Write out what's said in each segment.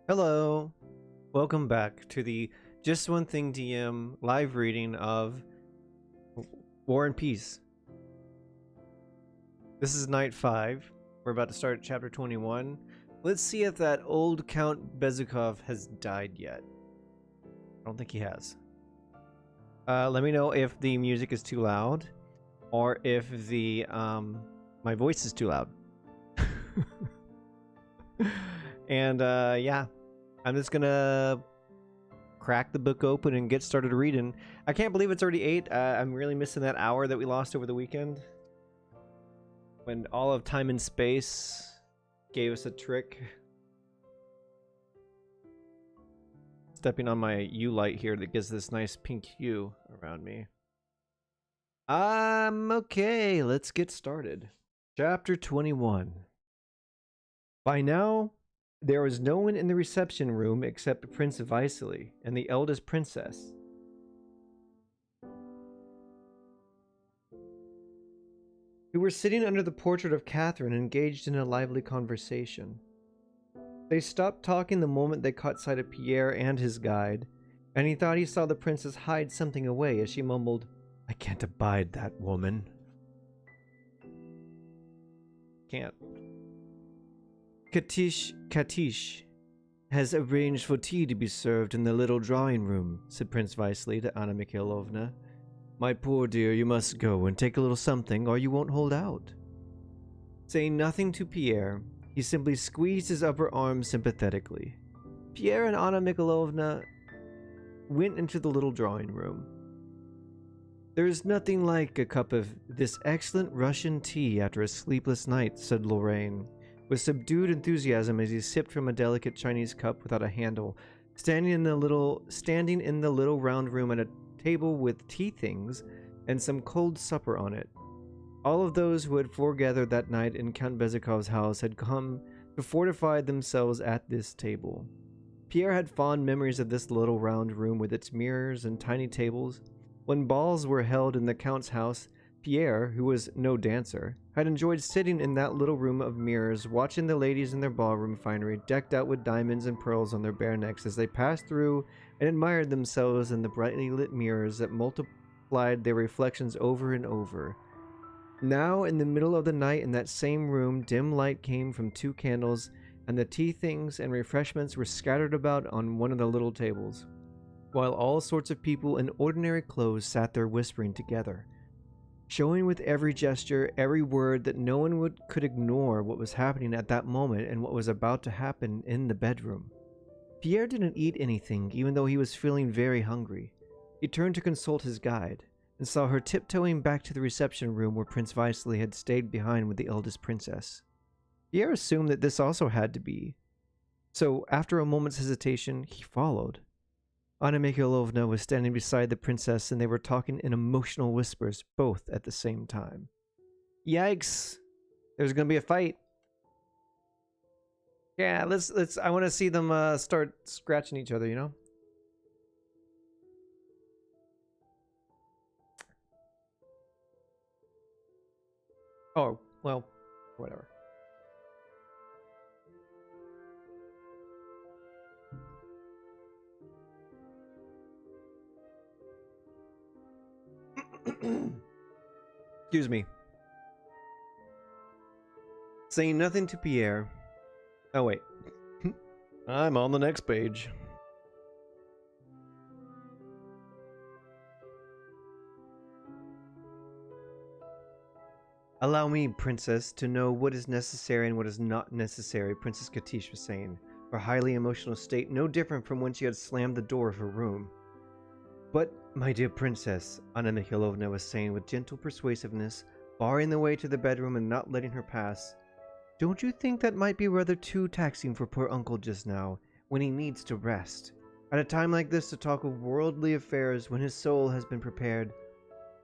Hello, welcome back to the Just One Thing DM live reading of War and Peace. This is night 5. We're about to start chapter 21. Let's see if that old Count Bezukov has died yet. I don't think he has. Let me know if the music is too loud or if the my voice is too loud. And yeah, I'm just gonna crack the book open and get started reading. I can't believe it's already 8. I'm really missing that hour that we lost over the weekend when all of time and space gave us a trick. Stepping on my U light here that gives this nice pink hue around me. Okay, let's get started. Chapter 21. By now, there was no one in the reception room except Prince Vasily and the eldest princess. Who were sitting under the portrait of Catherine, engaged in a lively conversation. They stopped talking the moment they caught sight of Pierre and his guide, and he thought he saw the princess hide something away as she mumbled, "I can't abide that woman." Can't. Katish has arranged for tea to be served in the little drawing room, said Prince Vasily to Anna Mikhailovna. My poor dear, you must go and take a little something, or you won't hold out. Saying nothing to Pierre, he simply squeezed his upper arm sympathetically. Pierre and Anna Mikhailovna went into the little drawing room. There is nothing like a cup of this excellent Russian tea after a sleepless night, said Lorraine, with subdued enthusiasm as he sipped from a delicate Chinese cup without a handle, standing in the little round room at a table with tea things and some cold supper on it. All of those who had foregathered that night in Count Bezukov's house had come to fortify themselves at this table. Pierre had fond memories of this little round room with its mirrors and tiny tables. When balls were held in the Count's house, Pierre, who was no dancer, had enjoyed sitting in that little room of mirrors, watching the ladies in their ballroom finery decked out with diamonds and pearls on their bare necks as they passed through and admired themselves in the brightly lit mirrors that multiplied their reflections over and over. Now, in the middle of the night in that same room, dim light came from 2 candles, and the tea things and refreshments were scattered about on one of the little tables, while all sorts of people in ordinary clothes sat there whispering together, showing with every gesture, every word that no one could ignore what was happening at that moment and what was about to happen in the bedroom. Pierre didn't eat anything, even though he was feeling very hungry. He turned to consult his guide, and saw her tiptoeing back to the reception room where Prince Vasily had stayed behind with the eldest princess. Pierre assumed that this also had to be, so after a moment's hesitation, he followed. Anna Mikhailovna was standing beside the princess, and they were talking in emotional whispers, both at the same time. Yikes! There's gonna be a fight. Yeah, let's. I want to see them start scratching each other. You know. Oh well, whatever. Excuse me. Saying nothing to Pierre. Oh wait. I'm on the next page. Allow me, princess, to know what is necessary and what is not necessary, Princess Katish was saying, her highly emotional state no different from when she had slammed the door of her room. But, my dear princess, Anna Mikhailovna was saying with gentle persuasiveness, barring the way to the bedroom and not letting her pass, don't you think that might be rather too taxing for poor uncle just now, when he needs to rest? At a time like this to talk of worldly affairs when his soul has been prepared.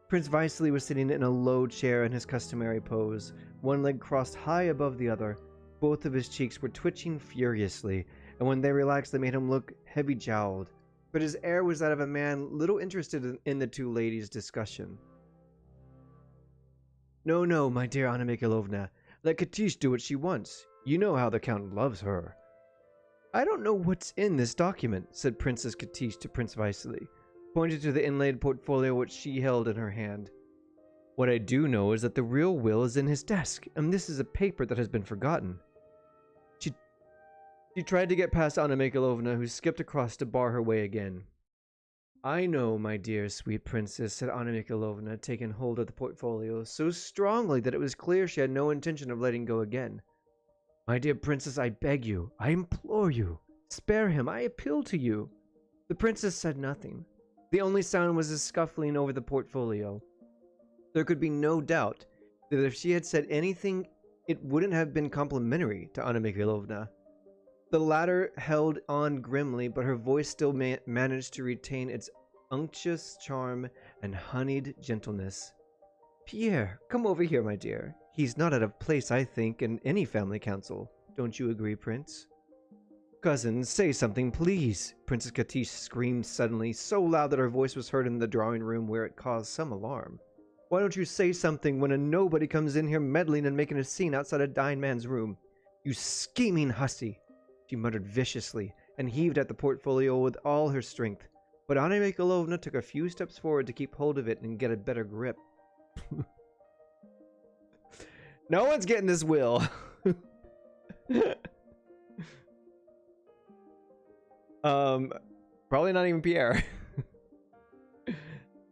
Prince Vasily was sitting in a low chair in his customary pose, one leg crossed high above the other. Both of his cheeks were twitching furiously, and when they relaxed they made him look heavy-jowled. But his air was that of a man little interested in the 2 ladies' discussion. No, no, my dear Anna Mikhailovna, let Katish do what she wants. You know how the Count loves her. I don't know what's in this document, said Princess Katish to Prince Vasily, pointing to the inlaid portfolio which she held in her hand. What I do know is that the real will is in his desk, and this is a paper that has been forgotten. She tried to get past Anna Mikhalovna, who skipped across to bar her way again. I know, my dear sweet princess, said Anna Mikhalovna, taking hold of the portfolio so strongly that it was clear she had no intention of letting go again. My dear princess, I beg you, I implore you, spare him, I appeal to you. The princess said nothing. The only sound was his scuffling over the portfolio. There could be no doubt that if she had said anything, it wouldn't have been complimentary to Anna Mikhalovna. The latter held on grimly, but her voice still managed to retain its unctuous charm and honeyed gentleness. Pierre, come over here, my dear. He's not out of place, I think, in any family council. Don't you agree, Prince? Cousin, say something, please, Princess Katish screamed suddenly, so loud that her voice was heard in the drawing room, where it caused some alarm. Why don't you say something when a nobody comes in here meddling and making a scene outside a dying man's room? You scheming hussy! She muttered viciously, and heaved at the portfolio with all her strength. But Anna Mikhalovna took a few steps forward to keep hold of it and get a better grip. No one's getting this will. Probably not even Pierre.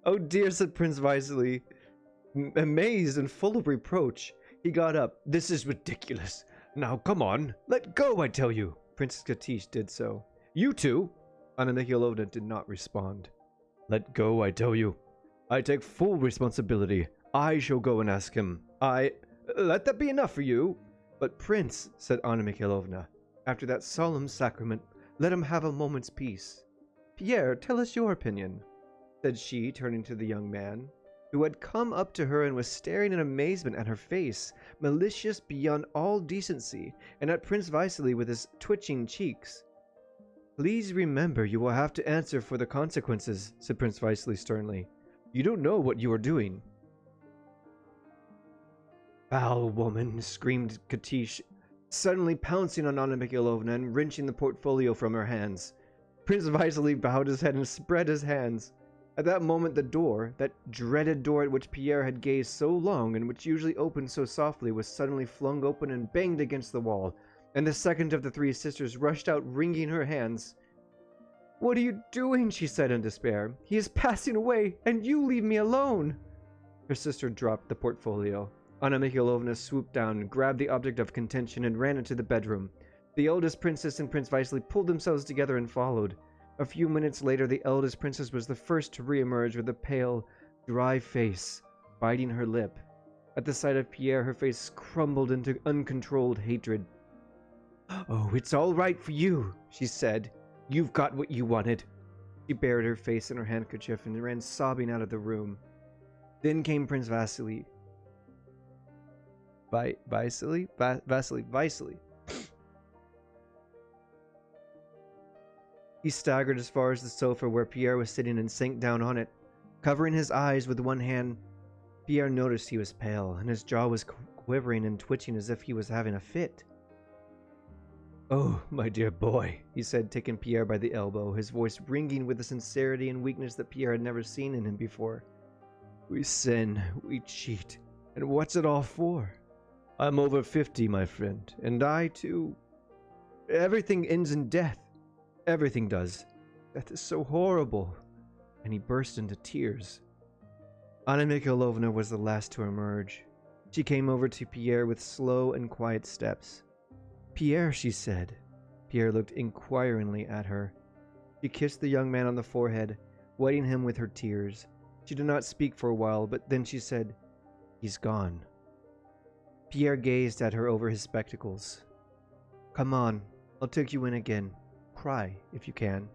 Oh dear, said Prince Vasily, amazed and full of reproach. He got up. This is ridiculous. Now come on, let go, I tell you. Princess Katish did so. You two! Anna Mikhalovna did not respond. Let go, I tell you. I take full responsibility. I shall go and ask him. Let that be enough for you. But Prince, said Anna Mikhalovna, after that solemn sacrament, let him have a moment's peace. Pierre, tell us your opinion, said she, turning to the young man, who had come up to her and was staring in amazement at her face, malicious beyond all decency, and at Prince Vasily with his twitching cheeks. Please remember you will have to answer for the consequences, said Prince Vasily sternly. You don't know what you are doing. Foul woman, screamed Katish, suddenly pouncing on Anna Mikhalovna and wrenching the portfolio from her hands. Prince Vasily bowed his head and spread his hands. At that moment the door, that dreaded door at which Pierre had gazed so long and which usually opened so softly, was suddenly flung open and banged against the wall, and the second of the three sisters rushed out wringing her hands. What are you doing? She said in despair. He is passing away, and you leave me alone. Her sister dropped the portfolio. Anna Mikhalovna swooped down, grabbed the object of contention, and ran into the bedroom. The eldest princess and Prince Vasily pulled themselves together and followed. A few minutes later, the eldest princess was the first to re-emerge with a pale, dry face, biting her lip. At the sight of Pierre, her face crumbled into uncontrolled hatred. Oh, it's all right for you, she said. You've got what you wanted. She buried her face in her handkerchief and ran sobbing out of the room. Then came Prince Vasily. Vasily. He staggered as far as the sofa where Pierre was sitting and sank down on it. Covering his eyes with one hand, Pierre noticed he was pale, and his jaw was quivering and twitching as if he was having a fit. Oh, my dear boy, he said, taking Pierre by the elbow, his voice ringing with a sincerity and weakness that Pierre had never seen in him before. We sin, we cheat, and what's it all for? I'm over 50, my friend, and I, too. Everything ends in death. Everything does. Death is so horrible. And he burst into tears. Anna Mikhalovna was the last to emerge. She came over to Pierre with slow and quiet steps. Pierre, she said. Pierre looked inquiringly at her. She kissed the young man on the forehead, wetting him with her tears. She did not speak for a while, but then she said, He's gone. Pierre gazed at her over his spectacles. Come on, I'll take you in again. Cry, if you can.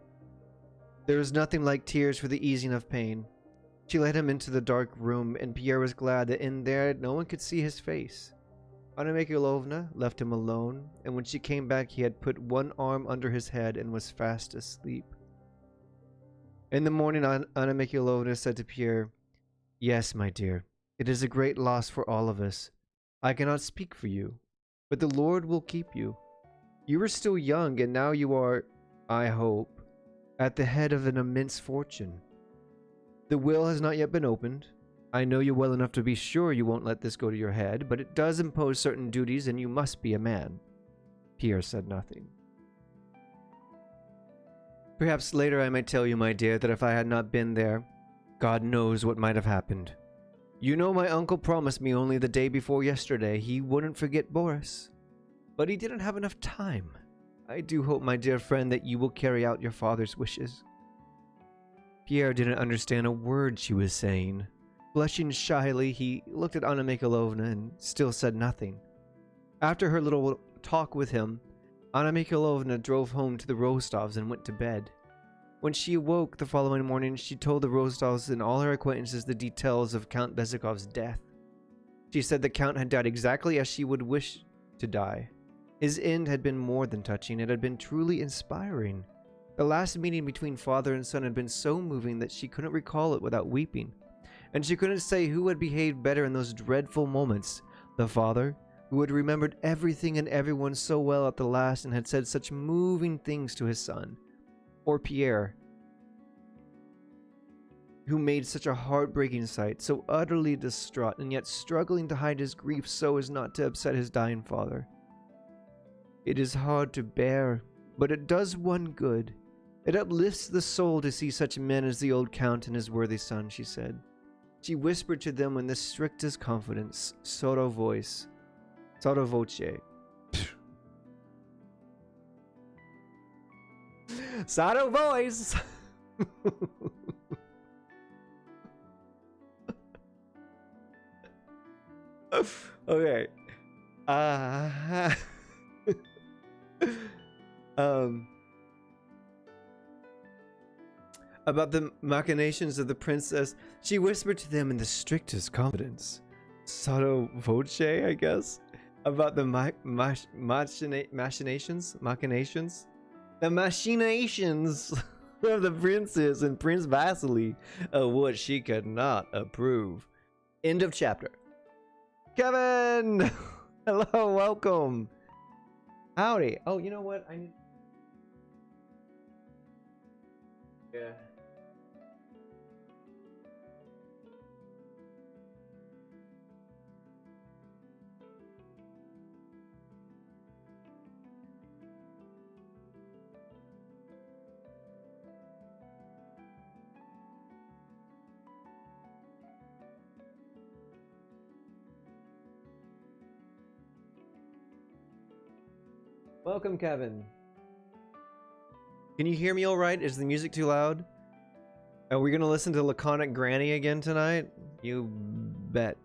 There was nothing like tears for the easing of pain. She led him into the dark room, and Pierre was glad that in there no one could see his face. Anna Mikhalovna left him alone, and when she came back he had put one arm under his head and was fast asleep. In the morning, Anna Mikhalovna said to Pierre, Yes, my dear, it is a great loss for all of us. I cannot speak for you, but the Lord will keep you. You were still young, and now you are, I hope, at the head of an immense fortune. The will has not yet been opened. I know you well enough to be sure you won't let this go to your head, but it does impose certain duties, and you must be a man. Pierre said nothing. Perhaps later I might tell you, my dear, that if I had not been there, God knows what might have happened. You know my uncle promised me only the day before yesterday he wouldn't forget Boris. But he didn't have enough time. I do hope, my dear friend, that you will carry out your father's wishes. Pierre didn't understand a word she was saying. Blushing shyly, he looked at Anna Mikhailovna and still said nothing. After her little talk with him, Anna Mikhailovna drove home to the Rostovs and went to bed. When she awoke the following morning, she told the Rostovs and all her acquaintances the details of Count Bezukov's death. She said the Count had died exactly as she would wish to die. His end had been more than touching, it had been truly inspiring. The last meeting between father and son had been so moving that she couldn't recall it without weeping. And she couldn't say who had behaved better in those dreadful moments. The father, who had remembered everything and everyone so well at the last and had said such moving things to his son. Or Pierre, who made such a heartbreaking sight, so utterly distraught and yet struggling to hide his grief so as not to upset his dying father. It is hard to bear, but it does one good. It uplifts the soul to see such men as the old Count and his worthy son, she said. She whispered to them in the strictest confidence, sotto voce. Sotto voce. Sotto voice! Okay. About the machinations of the princess, she whispered to them in the strictest confidence. Sotto voce, I guess? About the machinations? The machinations of the princess and Prince Vasily, of what she could not approve. End of chapter. Kevin! Hello, welcome. Howdy. Oh, you know what? I need... Yeah. Welcome, Kevin. Can you hear me all right? Is the music too loud? Are we gonna listen to Laconic Granny again tonight? You bet.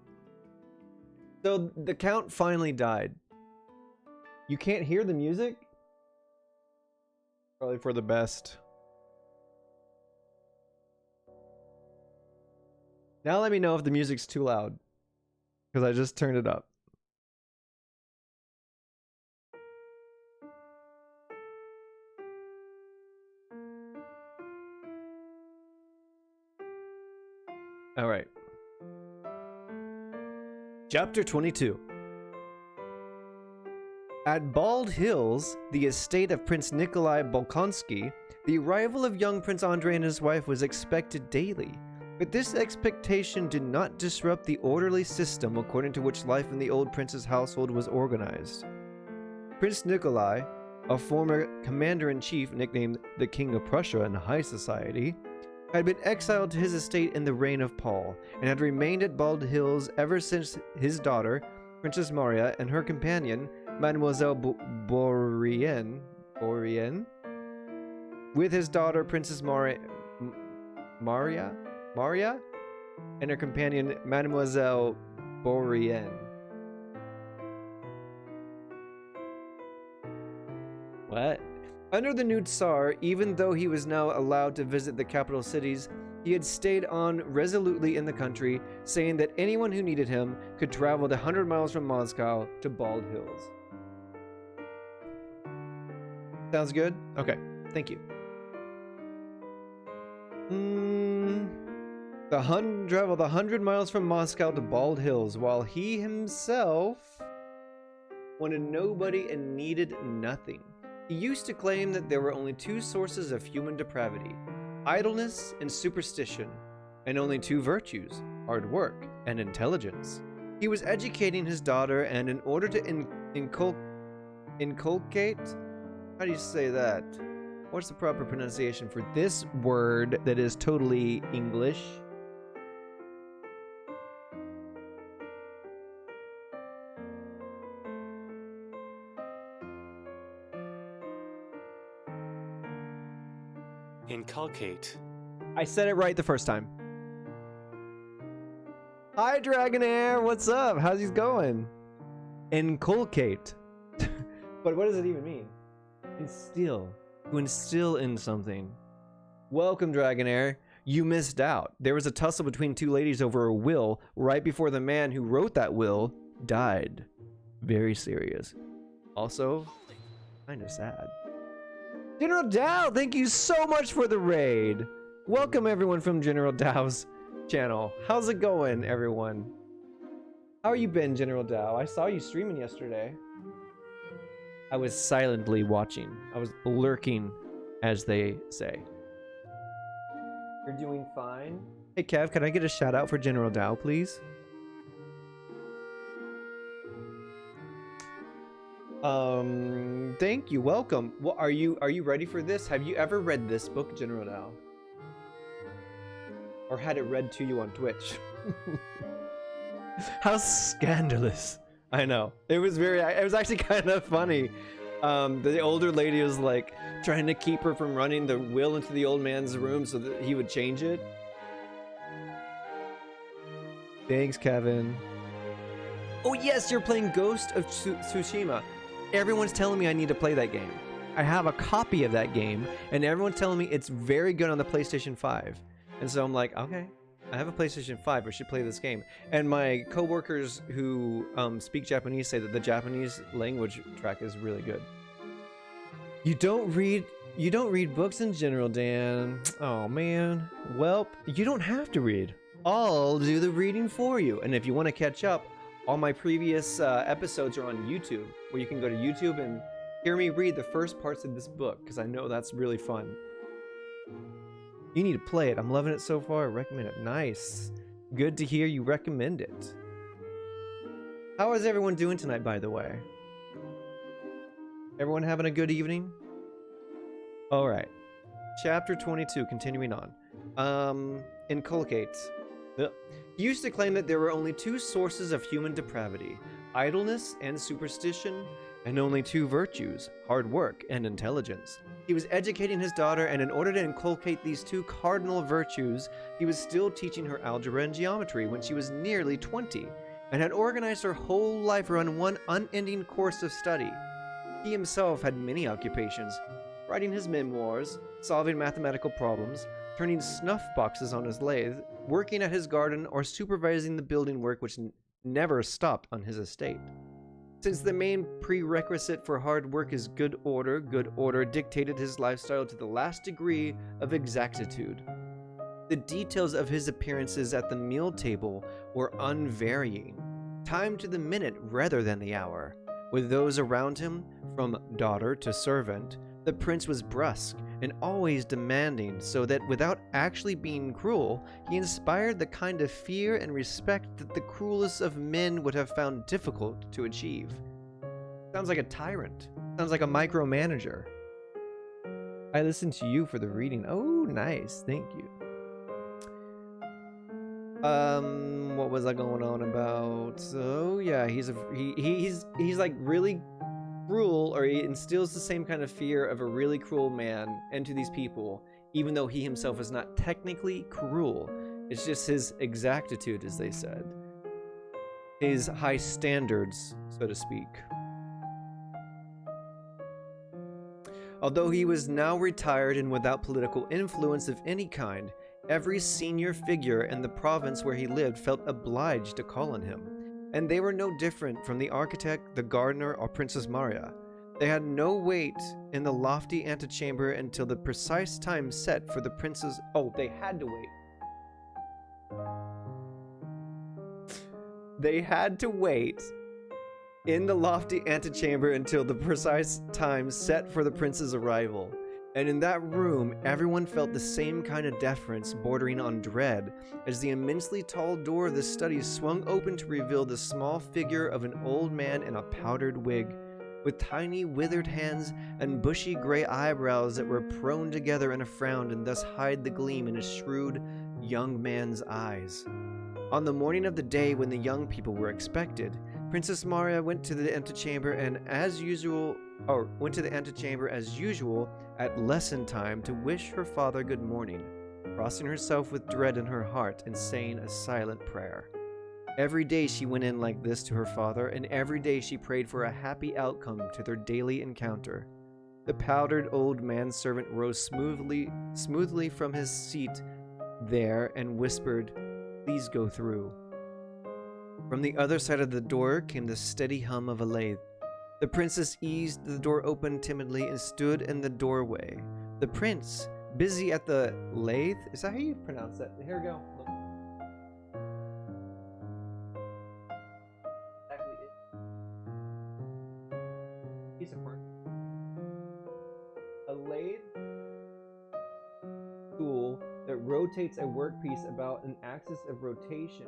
So the Count finally died. You can't hear the music? Probably for the best. Now let me know if the music's too loud, because I just turned it up. All right. Chapter 22. At Bald Hills, the estate of Prince Nikolai Bolkonsky, the arrival of young Prince Andrei and his wife was expected daily, but this expectation did not disrupt the orderly system according to which life in the old prince's household was organized. Prince Nikolai, a former commander-in-chief nicknamed the King of Prussia in high society, had been exiled to his estate in the reign of Paul, and had remained at Bald Hills ever since his daughter, Princess Maria, and her companion, Mademoiselle Bourrienne, with his daughter, Princess Maria, and her companion, Mademoiselle Bourrienne. What? Under the new Tsar, even though he was now allowed to visit the capital cities, he had stayed on resolutely in the country, saying that anyone who needed him could travel the 100 miles from Moscow to Bald Hills. Sounds good? Okay, thank you. Travel the 100 miles from Moscow to Bald Hills, while he himself wanted nobody and needed nothing. He used to claim that there were only two sources of human depravity, idleness and superstition, and only two virtues, hard work and intelligence. He was educating his daughter, and in order to inculcate, how do you say that? What's the proper pronunciation for this word that is totally English? Inculcate. I said it right the first time. Hi, Dragonair. What's up? How's it going? Inculcate. But what does it even mean? Instill. To instill in something. Welcome, Dragonair. You missed out. There was a tussle between two ladies over a will right before the man who wrote that will died. Very serious. Also, kind of sad. General Dow, thank you so much for the raid. Welcome everyone from General Dow's channel. How's it going, everyone? How you been, General Dow? I saw you streaming yesterday. I was silently watching. I was lurking, as they say. You're doing fine. Hey, Kev, can I get a shout out for General Dow, please? Thank you. Welcome. Well, are you ready for this? Have you ever read this book, General Dow? Or had it read to you on Twitch? How scandalous. I know. It was actually kind of funny. The older lady was like trying to keep her from running the will into the old man's room so that he would change it. Thanks, Kevin. Oh yes, you're playing Ghost of Tsushima. Everyone's telling me I need to play that game. I have a copy of that game, and everyone's telling me it's very good on the PlayStation 5. And so I'm like, okay, I have a PlayStation 5, I should play this game. And my coworkers who speak Japanese say that the Japanese language track is really good. You don't read books in general, Dan. Oh man. Well, you don't have to read. I'll do the reading for you. And if you want to catch up, all my previous episodes are on YouTube, where you can go to YouTube and hear me read the first parts of this book, because I know that's really fun. You need to play it. I'm loving it so far. I recommend it. Nice. Good to hear you recommend it. How is everyone doing tonight, by the way? Everyone having a good evening? All right. Chapter 22, continuing on. Inculcate. He used to claim that there were only two sources of human depravity, idleness and superstition, and only two virtues, hard work and intelligence. He was educating his daughter, and in order to inculcate these two cardinal virtues, he was still teaching her algebra and geometry when she was nearly 20, and had organized her whole life around one unending course of study. He himself had many occupations, writing his memoirs, solving mathematical problems, turning snuff boxes on his lathe, working at his garden, or supervising the building work which never stopped on his estate. Since the main prerequisite for hard work is good order dictated his lifestyle to the last degree of exactitude. The details of his appearances at the meal table were unvarying, timed to the minute rather than the hour. With those around him, from daughter to servant, the prince was brusque and always demanding, so that without actually being cruel, he inspired the kind of fear and respect that the cruelest of men would have found difficult to achieve. Sounds like a tyrant. Sounds like a micromanager. I listened to you for the reading. Oh, nice. Thank you. What was I going on about? So yeah, he's like really cruel, or he instills the same kind of fear of a really cruel man into these people, even though he himself is not technically cruel. It's just his exactitude, as they said. His high standards, so to speak. Although he was now retired and without political influence of any kind, every senior figure in the province where he lived felt obliged to call on him. And they were no different from the architect, the gardener, or Princess Maria. They had no weight in the lofty antechamber until the precise time set for the prince's... Oh, they had to wait. They had to wait in the lofty antechamber until the precise time set for the prince's arrival. And in that room, everyone felt the same kind of deference bordering on dread as the immensely tall door of the study swung open to reveal the small figure of an old man in a powdered wig, with tiny withered hands and bushy gray eyebrows that were prone together in a frown and thus hide the gleam in a shrewd young man's eyes. On the morning of the day when the young people were expected, Princess Maria went to the antechamber as usual at lesson time to wish her father good morning, crossing herself with dread in her heart and saying a silent prayer. Every day she went in like this to her father, and every day she prayed for a happy outcome to their daily encounter. The powdered old manservant rose smoothly from his seat there and whispered, "Please go through." From the other side of the door came the steady hum of a lathe. The princess eased the door open timidly and stood in the doorway. The prince, busy at the lathe, is that how you pronounce that? Here we go. Look. Exactly it. Piece of work. A lathe tool that rotates a workpiece about an axis of rotation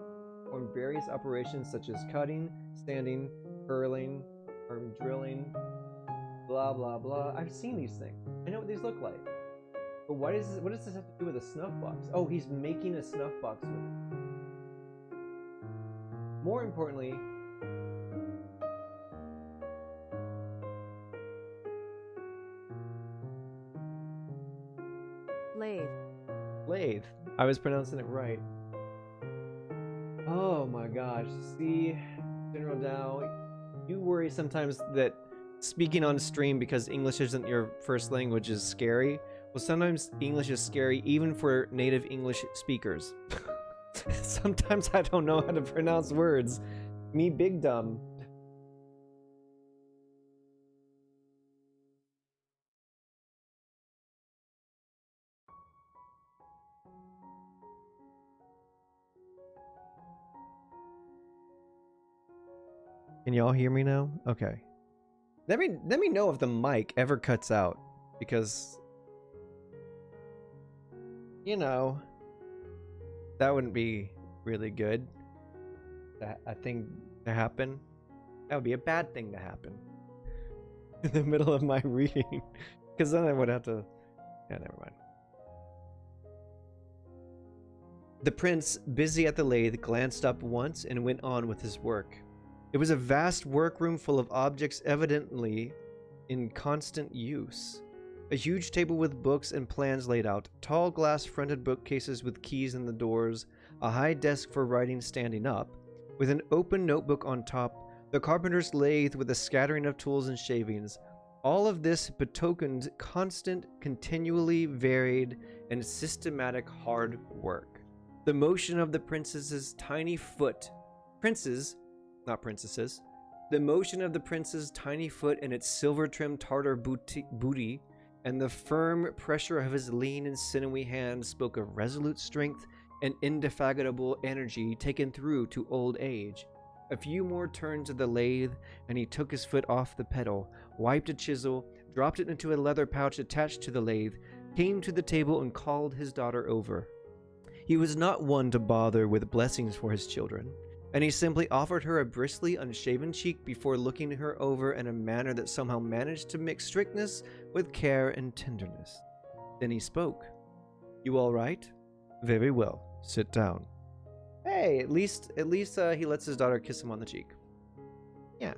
on various operations such as cutting, sanding, curling, or drilling, blah blah blah. I've seen these things. I know what these look like. But what does this have to do with a snuff box? Oh, he's making a snuff box with it. More importantly, lathe. I was pronouncing it right. Oh my gosh. See, General Dow, you worry sometimes that speaking on stream because English isn't your first language is scary. Well, sometimes English is scary even for native English speakers. Sometimes I don't know how to pronounce words. Me big dumb. Can y'all hear me now? Okay. Let me know if the mic ever cuts out, because you know that wouldn't be really good. A thing to happen. That would be a bad thing to happen in the middle of my reading, because then I would have to. Yeah, never mind. The prince, busy at the lathe, glanced up once and went on with his work. It was a vast workroom full of objects evidently in constant use. A huge table with books and plans laid out, tall glass-fronted bookcases with keys in the doors, a high desk for writing standing up, with an open notebook on top, the carpenter's lathe with a scattering of tools and shavings. All of this betokened constant, continually varied, and systematic hard work. The motion of the princess's tiny foot... not princesses. The motion of the prince's tiny foot and its silver-trimmed tartar booty, and the firm pressure of his lean and sinewy hand spoke of resolute strength and indefatigable energy taken through to old age. A few more turns of the lathe, and he took his foot off the pedal, wiped a chisel, dropped it into a leather pouch attached to the lathe, came to the table and called his daughter over. He was not one to bother with blessings for his children, and he simply offered her a bristly, unshaven cheek before looking her over in a manner that somehow managed to mix strictness with care and tenderness. Then he spoke. "You all right? Very well. Sit down." Hey, at least he lets his daughter kiss him on the cheek. Yeah.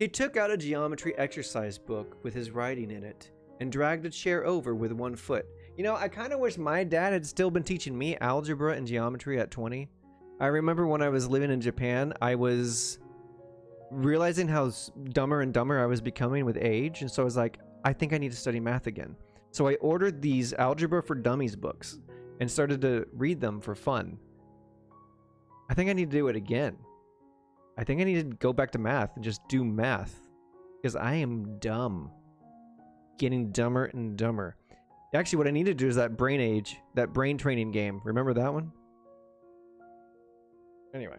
He took out a geometry exercise book with his writing in it and dragged a chair over with one foot. You know, I kind of wish my dad had still been teaching me algebra and geometry at 20. I remember when I was living in Japan, I was realizing how dumber and dumber I was becoming with age, and so I was like, I think I need to study math again. So I ordered these Algebra for Dummies books and started to read them for fun. I think I need to do it again. I think I need to go back to math and just do math, because I am dumb. Getting dumber and dumber. Actually, what I need to do is that brain training game. Remember that one? Anyway.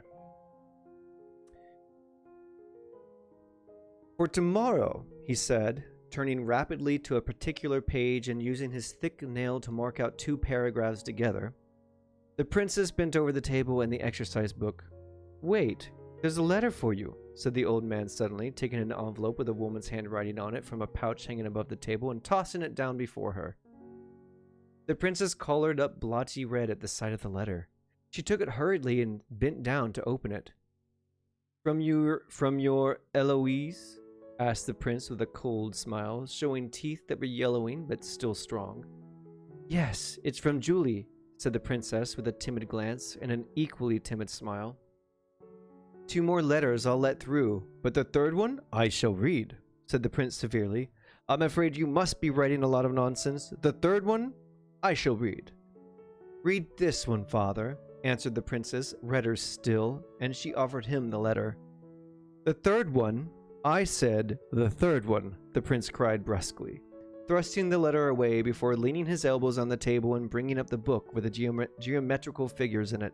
For tomorrow, he said, turning rapidly to a particular page and using his thick nail to mark out 2 paragraphs together. The princess bent over the table and the exercise book. Wait, there's a letter for you, said the old man suddenly, taking an envelope with a woman's handwriting on it from a pouch hanging above the table and tossing it down before her. The princess colored up blotchy red at the sight of the letter. She took it hurriedly and bent down to open it. From your Eloise? Asked the prince with a cold smile, showing teeth that were yellowing but still strong. Yes, it's from Julie, said the princess with a timid glance and an equally timid smile. 2 more letters I'll let through, but the 3rd one I shall read, said the prince severely. I'm afraid you must be writing a lot of nonsense. The 3rd one I shall read. Read this one, father, answered the princess, redder still, and she offered him the letter. The 3rd one? I said the 3rd one, the prince cried brusquely, thrusting the letter away before leaning his elbows on the table and bringing up the book with the geometrical figures in it.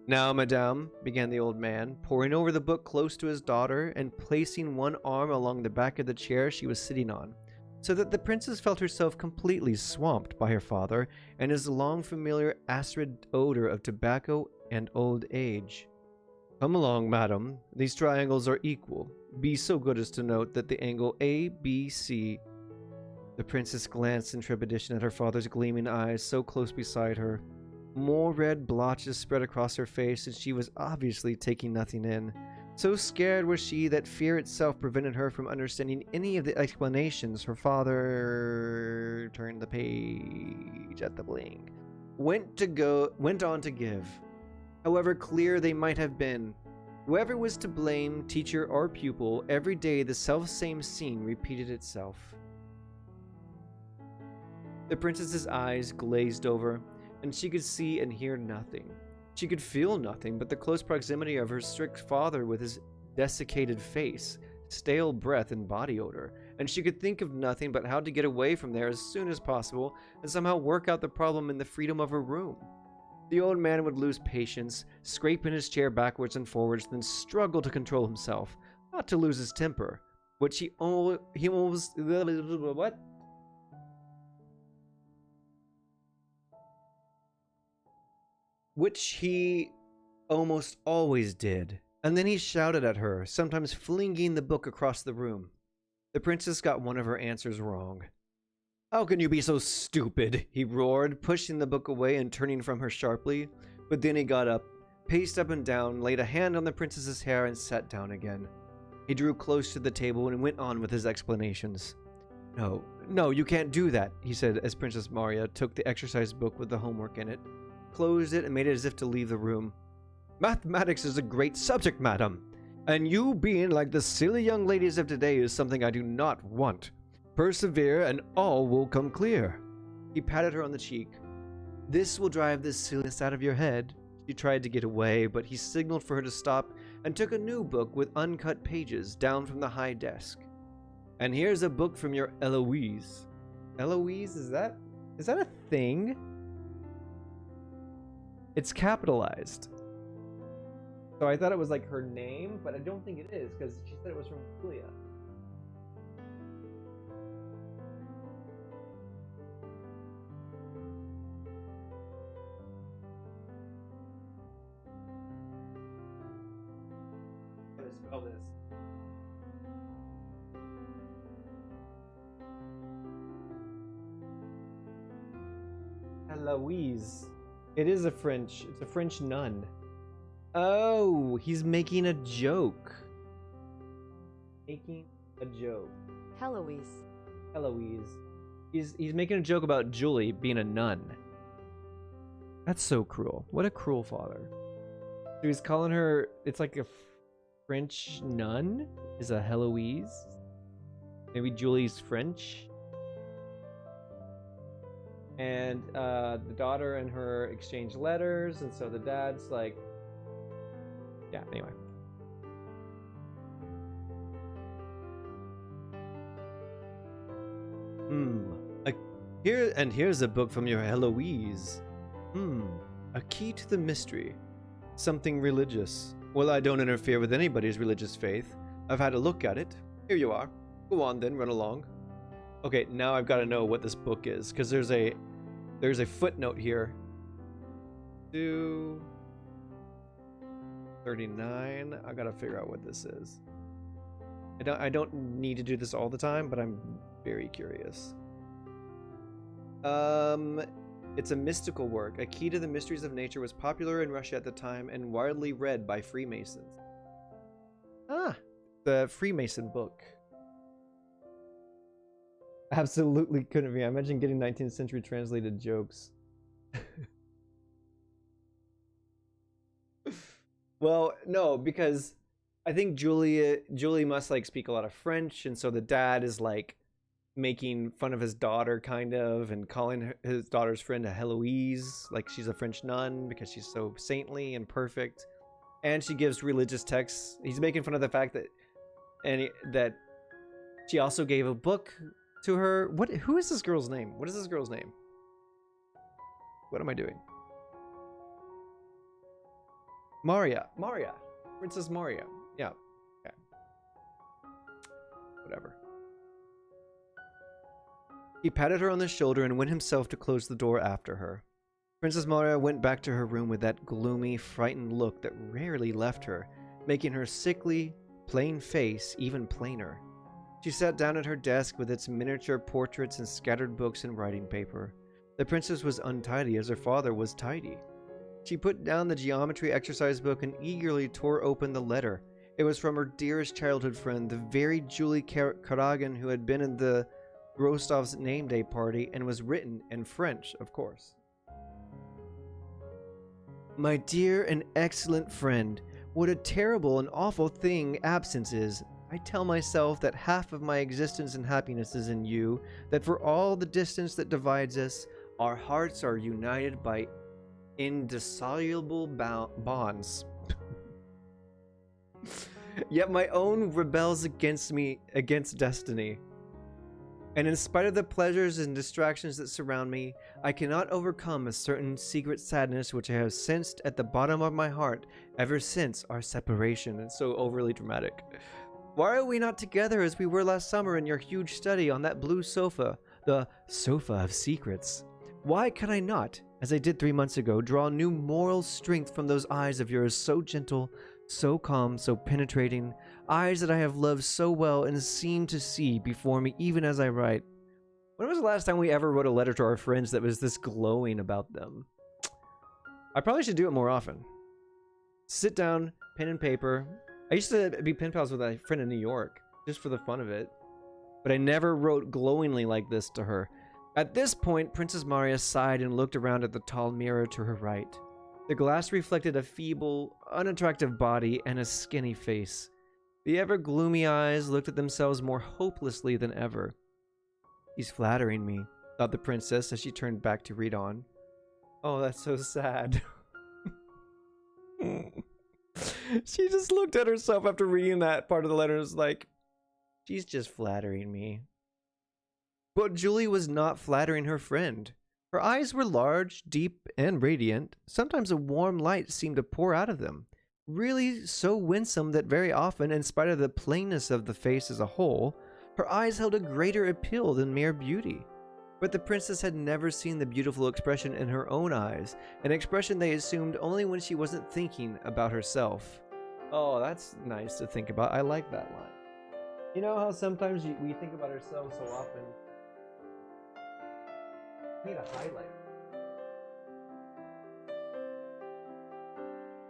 Now, madame, began the old man, poring over the book close to his daughter and placing one arm along the back of the chair she was sitting on, so that the princess felt herself completely swamped by her father and his long familiar acrid odor of tobacco and old age. Come along, madam. These triangles are equal. Be so good as to note that the angle ABC... The princess glanced in trepidation at her father's gleaming eyes so close beside her. More red blotches spread across her face, and she was obviously taking nothing in. So scared was she that fear itself prevented her from understanding any of the explanations. Her father turned the page at the blink. Went on to give. However clear they might have been, whoever was to blame, teacher or pupil, every day the self-same scene repeated itself. The princess's eyes glazed over, and she could see and hear nothing. She could feel nothing but the close proximity of her strict father with his desiccated face, stale breath, and body odor, and she could think of nothing but how to get away from there as soon as possible and somehow work out the problem in the freedom of her room. The old man would lose patience, scrape in his chair backwards and forwards, then struggle to control himself, not to lose his temper, which he almost what? Which he almost always did. And then he shouted at her, sometimes flinging the book across the room. The princess got one of her answers wrong. How can you be so stupid? He roared, pushing the book away and turning from her sharply. But then he got up, paced up and down, laid a hand on the princess's hair, and sat down again. He drew close to the table and went on with his explanations. No, you can't do that, he said as Princess Maria took the exercise book with the homework in it, closed it, and made it as if to leave the room. Mathematics is a great subject, madam, and you being like the silly young ladies of today is something I do not want. Persevere and all will come clear. He patted her on the cheek. This will drive this silliness out of your head. She tried to get away, but he signaled for her to stop and took a new book with uncut pages down from the high desk. And here's a book from your Eloise. Eloise, is that a thing? It's capitalized. So I thought it was like her name, but I don't think it is because she said it was from Julia. How to spell this? Eloise. It's a French nun. Oh, he's making a joke. Heloise. He's making a joke about Julie being a nun. That's so cruel. What a cruel father. So he's calling her, it's like a French nun is a Heloise. Maybe Julie's French. And the daughter and her exchange letters, and so the dad's like, yeah, anyway. Here's a book from your Eloise. A key to the mystery. Something religious. Well, I don't interfere with anybody's religious faith. I've had a look at it. Here you are. Go on then, run along. Okay, now I've got to know what this book is, because there's a footnote here. 239. I gotta figure out what this is. I don't need to do this all the time, but I'm very curious. It's a mystical work. A Key to the Mysteries of Nature was popular in Russia at the time and widely read by Freemasons. Ah, the Freemason book. Absolutely couldn't be. I imagine getting 19th century translated jokes. Well, no, because I think Julie must like speak a lot of French, and so the dad is like making fun of his daughter kind of, and calling his daughter's friend a Heloise, like she's a French nun because she's so saintly and perfect. And she gives religious texts. He's making fun of the fact that that she also gave a book to her. Who is this girl's name? What is this girl's name? What am I doing? Maria. Princess Maria. Yeah. Okay. Whatever. He patted her on the shoulder and went himself to close the door after her. Princess Maria went back to her room with that gloomy, frightened look that rarely left her, making her sickly, plain face even plainer. She sat down at her desk with its miniature portraits and scattered books and writing paper. The princess was untidy as her father was tidy. She put down the geometry exercise book and eagerly tore open the letter. It was from her dearest childhood friend, the very Julie Karagan who had been in the Rostov's name day party, and was written in French, of course. My dear and excellent friend, what a terrible and awful thing absence is. I tell myself that half of my existence and happiness is in you, that for all the distance that divides us, our hearts are united by indissoluble bonds. Yet my own rebels against destiny. And in spite of the pleasures and distractions that surround me, I cannot overcome a certain secret sadness which I have sensed at the bottom of my heart ever since our separation. It's so overly dramatic. Why are we not together as we were last summer in your huge study on that blue sofa, the sofa of secrets? Why can I not, as I did 3 months ago, draw new moral strength from those eyes of yours, so gentle, so calm, so penetrating, eyes that I have loved so well and seem to see before me even as I write? When was the last time we ever wrote a letter to our friends that was this glowing about them? I probably should do it more often. Sit down, pen and paper. I used to be pen pals with a friend in New York, just for the fun of it. But I never wrote glowingly like this to her. At this point, Princess Maria sighed and looked around at the tall mirror to her right. The glass reflected a feeble, unattractive body and a skinny face. The ever-gloomy eyes looked at themselves more hopelessly than ever. He's flattering me, thought the princess as she turned back to read on. Oh, that's so sad. She just looked at herself after reading that part of the letter and was like, she's just flattering me. But Julie was not flattering her friend. Her eyes were large, deep, and radiant. Sometimes a warm light seemed to pour out of them. Really so winsome that very often, in spite of the plainness of the face as a whole, her eyes held a greater appeal than mere beauty. But the princess had never seen the beautiful expression in her own eyes, an expression they assumed only when she wasn't thinking about herself. Oh, that's nice to think about. I like that line. You know how sometimes we think about ourselves so often? I need a highlight.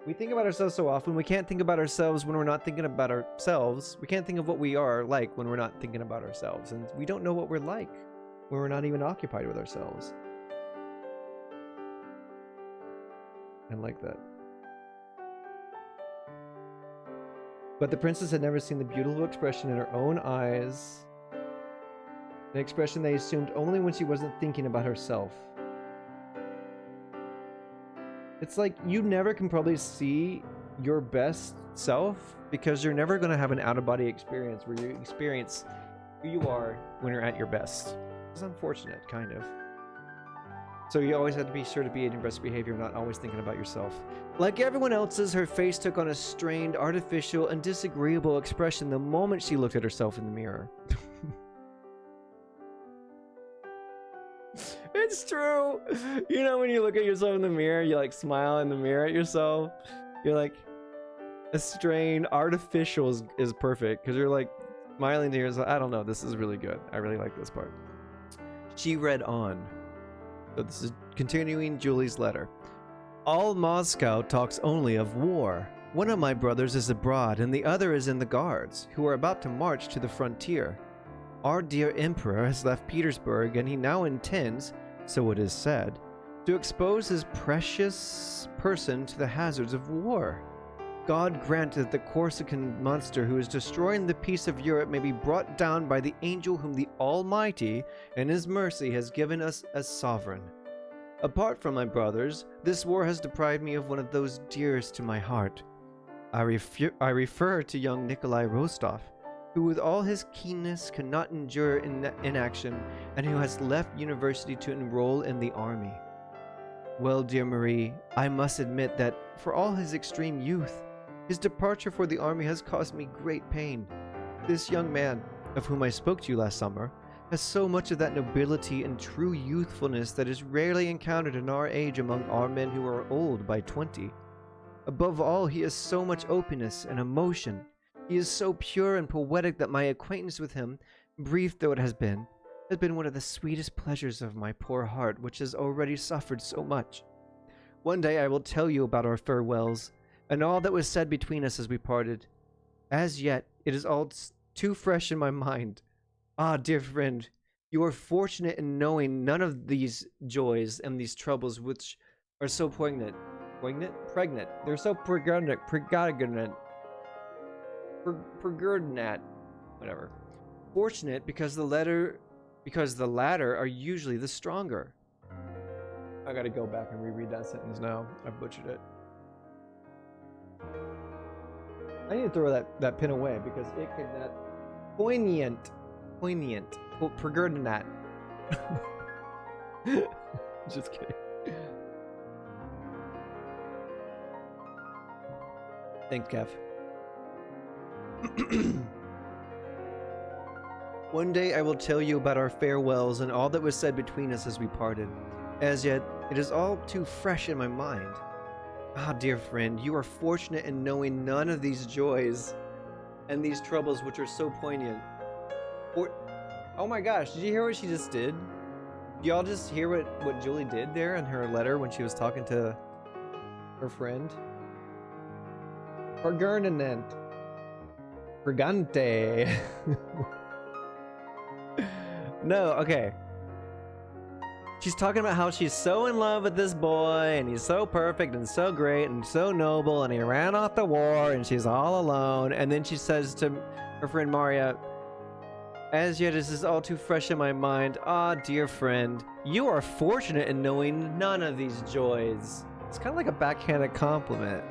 We think about ourselves so often, we can't think about ourselves when we're not thinking about ourselves. We can't think of what we are like when we're not thinking about ourselves. And we don't know what we're like when we're not even occupied with ourselves. I like that. But the princess had never seen the beautiful expression in her own eyes, an expression they assumed only when she wasn't thinking about herself. It's like you never can probably see your best self because you're never going to have an out-of-body experience where you experience who you are when you're at your best. It's unfortunate, kind of. So you always have to be sure to be in your best behavior, not always thinking about yourself. Like everyone else's, her face took on a strained, artificial, and disagreeable expression the moment she looked at herself in the mirror. It's true. You know, when you look at yourself in the mirror, you like smile in the mirror at yourself. You're like, a strained, artificial is perfect because you're like smiling to yourself. I don't know. This is really good. I really like this part. She read on. So this is continuing Julie's letter. All Moscow talks only of war. One of my brothers is abroad and the other is in the guards, who are about to march to the frontier. Our dear emperor has left Petersburg and he now intends, so it is said, to expose his precious person to the hazards of war. God grant that the Corsican monster who is destroying the peace of Europe may be brought down by the angel whom the Almighty, in his mercy, has given us as sovereign. Apart from my brothers, this war has deprived me of one of those dearest to my heart. I refer to young Nikolai Rostov, who with all his keenness cannot endure inaction, and who has left university to enroll in the army. Well, dear Marie, I must admit that, for all his extreme youth, his departure for the army has caused me great pain. This young man, of whom I spoke to you last summer, has so much of that nobility and true youthfulness that is rarely encountered in our age among our men who are old by 20. Above all, he has so much openness and emotion. He is so pure and poetic that my acquaintance with him, brief though it has been one of the sweetest pleasures of my poor heart, which has already suffered so much. One day I will tell you about our farewells, and all that was said between us as we parted. As yet, it is all too fresh in my mind. Ah, dear friend, you are fortunate in knowing none of these joys and these troubles which are so pregnant. They're so pregnant. Whatever. Fortunate because the latter are usually the stronger. I gotta go back and reread that sentence now. I butchered it. I need to throw that pin away because it could not. Poignant. Pregnant. Just kidding. Thanks, Kev. One day I will tell you about our farewells and all that was said between us as we parted. As yet, it is all too fresh in my mind. Ah, dear friend, you are fortunate in knowing none of these joys and these troubles which are so poignant. Oh my gosh, did you hear what she just did? Y'all just hear what Julie did there in her letter when she was talking to her friend? Ferdinand. Frigante. No, okay. She's talking about how she's so in love with this boy, and he's so perfect and so great and so noble, and he ran off the war, and she's all alone. And then she says to her friend Maria, as yet this is all too fresh in my mind. Ah, dear friend, you are fortunate in knowing none of these joys. It's kind of like a backhanded compliment.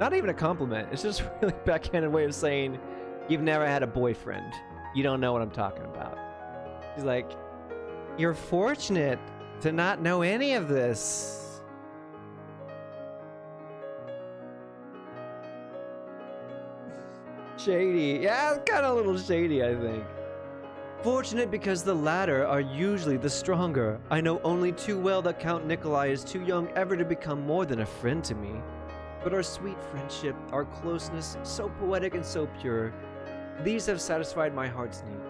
Not even a compliment. It's just a really backhanded way of saying you've never had a boyfriend. You don't know what I'm talking about. She's like, you're fortunate to not know any of this. Shady. Yeah, it's kind of a little shady, I think. Fortunate because the latter are usually the stronger. I know only too well that Count Nikolai is too young ever to become more than a friend to me. But our sweet friendship, our closeness, so poetic and so pure, these have satisfied my heart's need.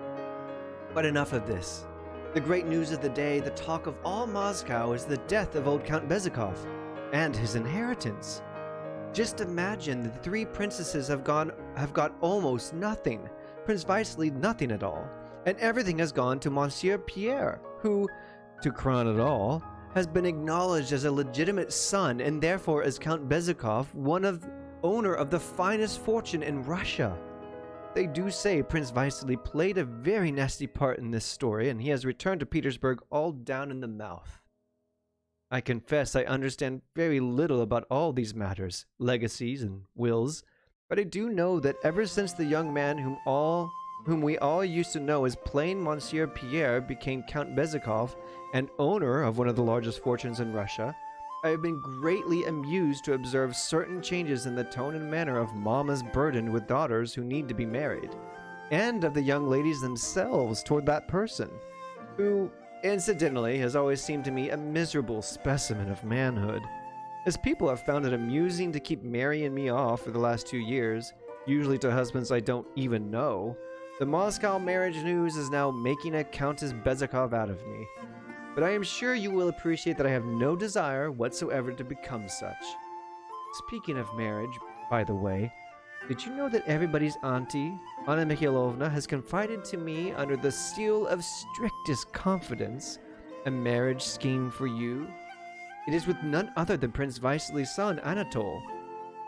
But enough of this. The great news of the day, the talk of all Moscow, is the death of old Count Bezukhov and his inheritance. Just imagine the three princesses have got almost nothing. Prince Vasily nothing at all. And everything has gone to Monsieur Pierre, who, to crown it all, has been acknowledged as a legitimate son and therefore as Count Bezukhov, owner of the finest fortune in Russia. They do say Prince Vasily played a very nasty part in this story, and he has returned to Petersburg all down in the mouth. I confess I understand very little about all these matters, legacies and wills, but I do know that ever since the young man whom all whom we all used to know as plain Monsieur Pierre, became Count Bezzikov and owner of one of the largest fortunes in Russia, I have been greatly amused to observe certain changes in the tone and manner of mamas burdened with daughters who need to be married, and of the young ladies themselves toward that person, who, incidentally, has always seemed to me a miserable specimen of manhood. As people have found it amusing to keep marrying me off for the last 2 years, usually to husbands I don't even know, the Moscow marriage news is now making a Countess Bezzikov out of me. But I am sure you will appreciate that I have no desire whatsoever to become such. Speaking of marriage, by the way, did you know that everybody's auntie, Anna Mikhailovna, has confided to me under the seal of strictest confidence a marriage scheme for you? It is with none other than Prince Vasili's son, Anatole.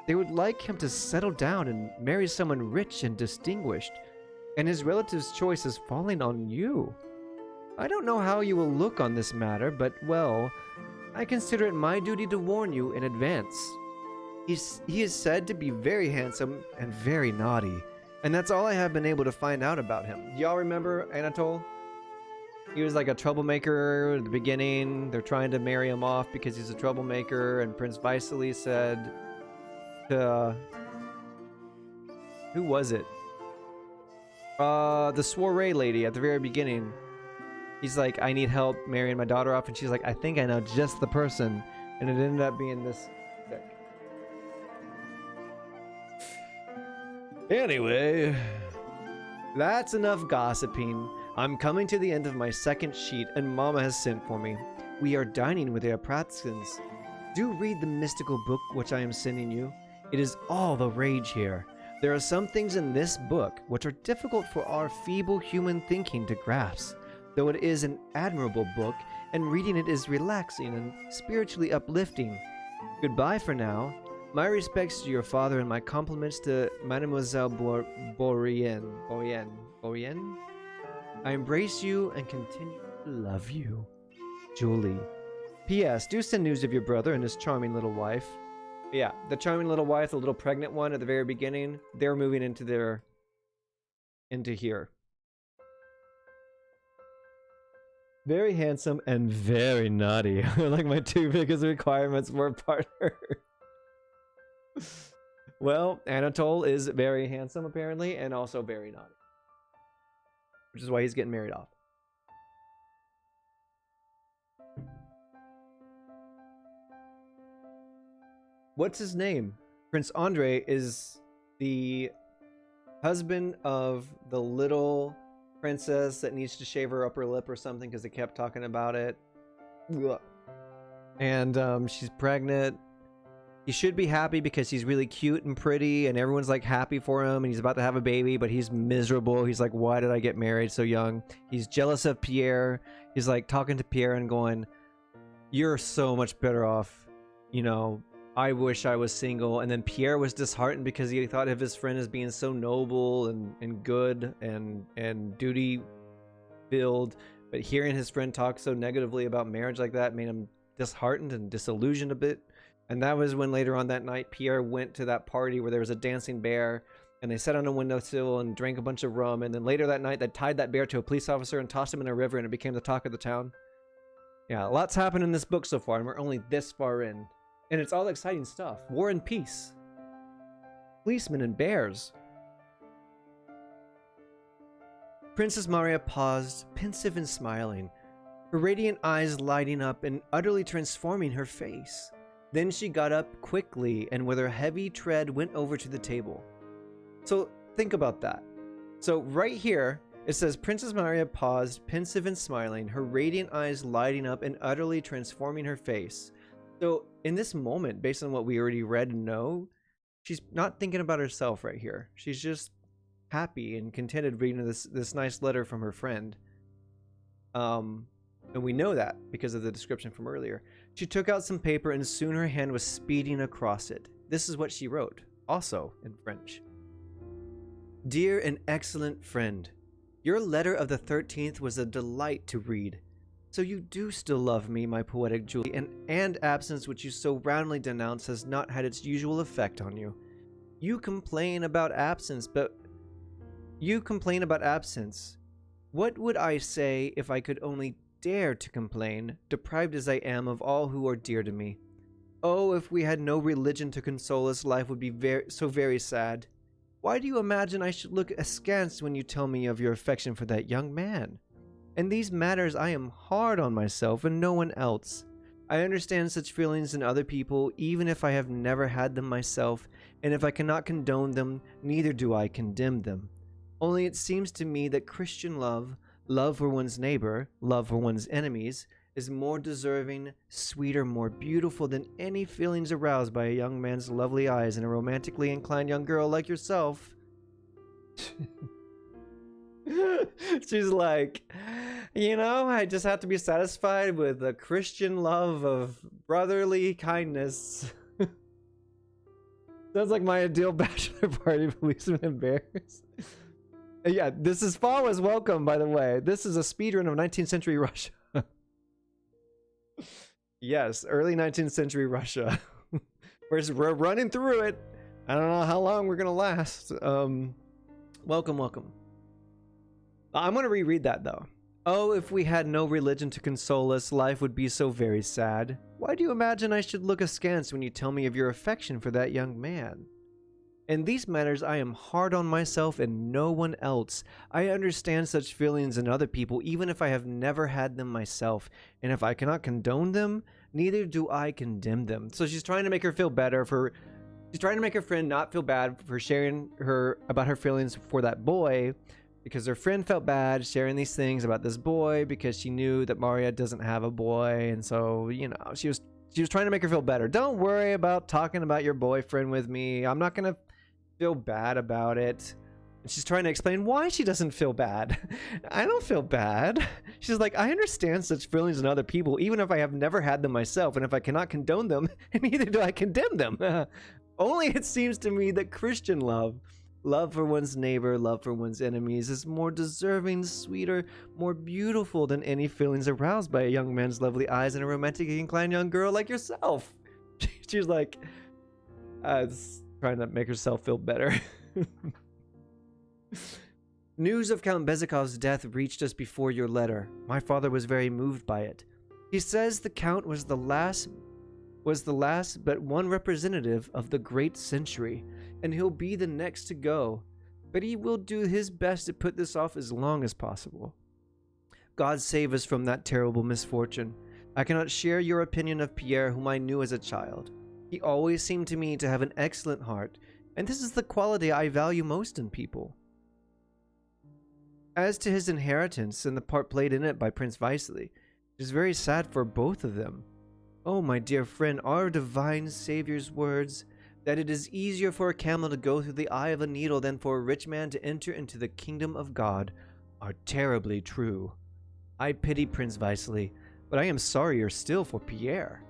They would like him to settle down and marry someone rich and distinguished, and his relative's choice is falling on you. I don't know how you will look on this matter, but, well, I consider it my duty to warn you in advance. He is said to be very handsome and very naughty, and that's all I have been able to find out about him. Y'all remember Anatole? He was like a troublemaker at the beginning. They're trying to marry him off because he's a troublemaker, and Prince Vasily said to... who was it? The soiree lady at the very beginning. He's like, I need help marrying my daughter off, and she's like, I think I know just the person, and it ended up being this chick. Anyway, that's enough gossiping. I'm coming to the end of my second sheet, and Mama has sent for me. We are dining with the Apratskins. Do read the mystical book which I am sending you. It is all the rage here. There are some things in this book which are difficult for our feeble human thinking to grasp, though it is an admirable book, and reading it is relaxing and spiritually uplifting. Goodbye for now. My respects to your father and my compliments to Mademoiselle Bourrienne. I embrace you and continue to love you. Julie. P.S. Do send news of your brother and his charming little wife. Yeah, the charming little wife, the little pregnant one at the very beginning, they're moving into here. Very handsome and very naughty. Like my two biggest requirements for a partner. Well, Anatole is very handsome apparently, and also very naughty. Which is why he's getting married off. What's his name? Prince Andrei is the husband of the little princess that needs to shave her upper lip or something because they kept talking about it. And she's pregnant. He should be happy because he's really cute and pretty and everyone's like happy for him and he's about to have a baby, but he's miserable. He's like, why did I get married so young? He's jealous of Pierre. He's like talking to Pierre and going, you're so much better off, you know, I wish I was single. And then Pierre was disheartened because he thought of his friend as being so noble and good and duty filled, but hearing his friend talk so negatively about marriage like that made him disheartened and disillusioned a bit. And that was when later on that night Pierre went to that party where there was a dancing bear and they sat on a windowsill and drank a bunch of rum, and then later that night they tied that bear to a police officer and tossed him in a river and it became the talk of the town. Yeah, lots happened in this book so far and we're only this far in. And it's all exciting stuff. War and peace. Policemen and bears. Princess Maria paused, pensive and smiling, her radiant eyes lighting up and utterly transforming her face. Then she got up quickly and with her heavy tread went over to the table. So think about that. So right here, it says Princess Maria paused, pensive and smiling, her radiant eyes lighting up and utterly transforming her face. So in this moment, based on what we already read and know, she's not thinking about herself right here. She's just happy and contented reading this nice letter from her friend. And we know that because of the description from earlier. She took out some paper and soon her hand was speeding across it. This is what she wrote, also in French. Dear and excellent friend, your letter of the 13th was a delight to read. So you do still love me, my poetic Julie, and absence which you so roundly denounce has not had its usual effect on you. You complain about absence, but You complain about absence. What would I say if I could only dare to complain, deprived as I am of all who are dear to me? Oh, if we had no religion to console us, life would be very sad. Why do you imagine I should look askance when you tell me of your affection for that young man? In these matters I am hard on myself and no one else. I understand such feelings in other people, even if I have never had them myself, and if I cannot condone them, neither do I condemn them. Only it seems to me that Christian love, love for one's neighbor, love for one's enemies, is more deserving, sweeter, more beautiful than any feelings aroused by a young man's lovely eyes in a romantically inclined young girl like yourself. She's like, I just have to be satisfied with a Christian love of brotherly kindness. Sounds like my ideal bachelor party, policeman embarrassed. Yeah, this is Fall is welcome, by the way. This is a speedrun of 19th century Russia. Yes, early 19th century Russia. We're running through it. I don't know how long we're gonna last. Welcome. I'm gonna reread that though. Oh, if we had no religion to console us, life would be so very sad. Why do you imagine I should look askance when you tell me of your affection for that young man? In these matters I am hard on myself and no one else. I understand such feelings in other people, even if I have never had them myself, and if I cannot condone them, neither do I condemn them. So she's trying to make her feel better she's trying to make her friend not feel bad for sharing about her feelings for that boy, because her friend felt bad sharing these things about this boy because she knew that Maria doesn't have a boy, and so, she was trying to make her feel better. Don't worry about talking about your boyfriend with me. I'm not going to feel bad about it. And she's trying to explain why she doesn't feel bad. I don't feel bad. She's like, I understand such feelings in other people, even if I have never had them myself, and if I cannot condone them, neither do I condemn them. Only it seems to me that Christian love for one's neighbor, love for one's enemies, is more deserving, sweeter, more beautiful than any feelings aroused by a young man's lovely eyes in a romantically inclined young girl like yourself. She's like, trying to make herself feel better. News of Count Bezikov's death reached us before your letter. My father was very moved by it. He says the Count was the last but one representative of the great century, and he'll be the next to go. But he will do his best to put this off as long as possible. God save us from that terrible misfortune. I cannot share your opinion of Pierre, whom I knew as a child. He always seemed to me to have an excellent heart, and this is the quality I value most in people. As to his inheritance and the part played in it by Prince Vasily, it is very sad for both of them. Oh, my dear friend, our divine Savior's words, that it is easier for a camel to go through the eye of a needle than for a rich man to enter into the kingdom of God, are terribly true. I pity Prince Vasily, but I am sorrier still for Pierre.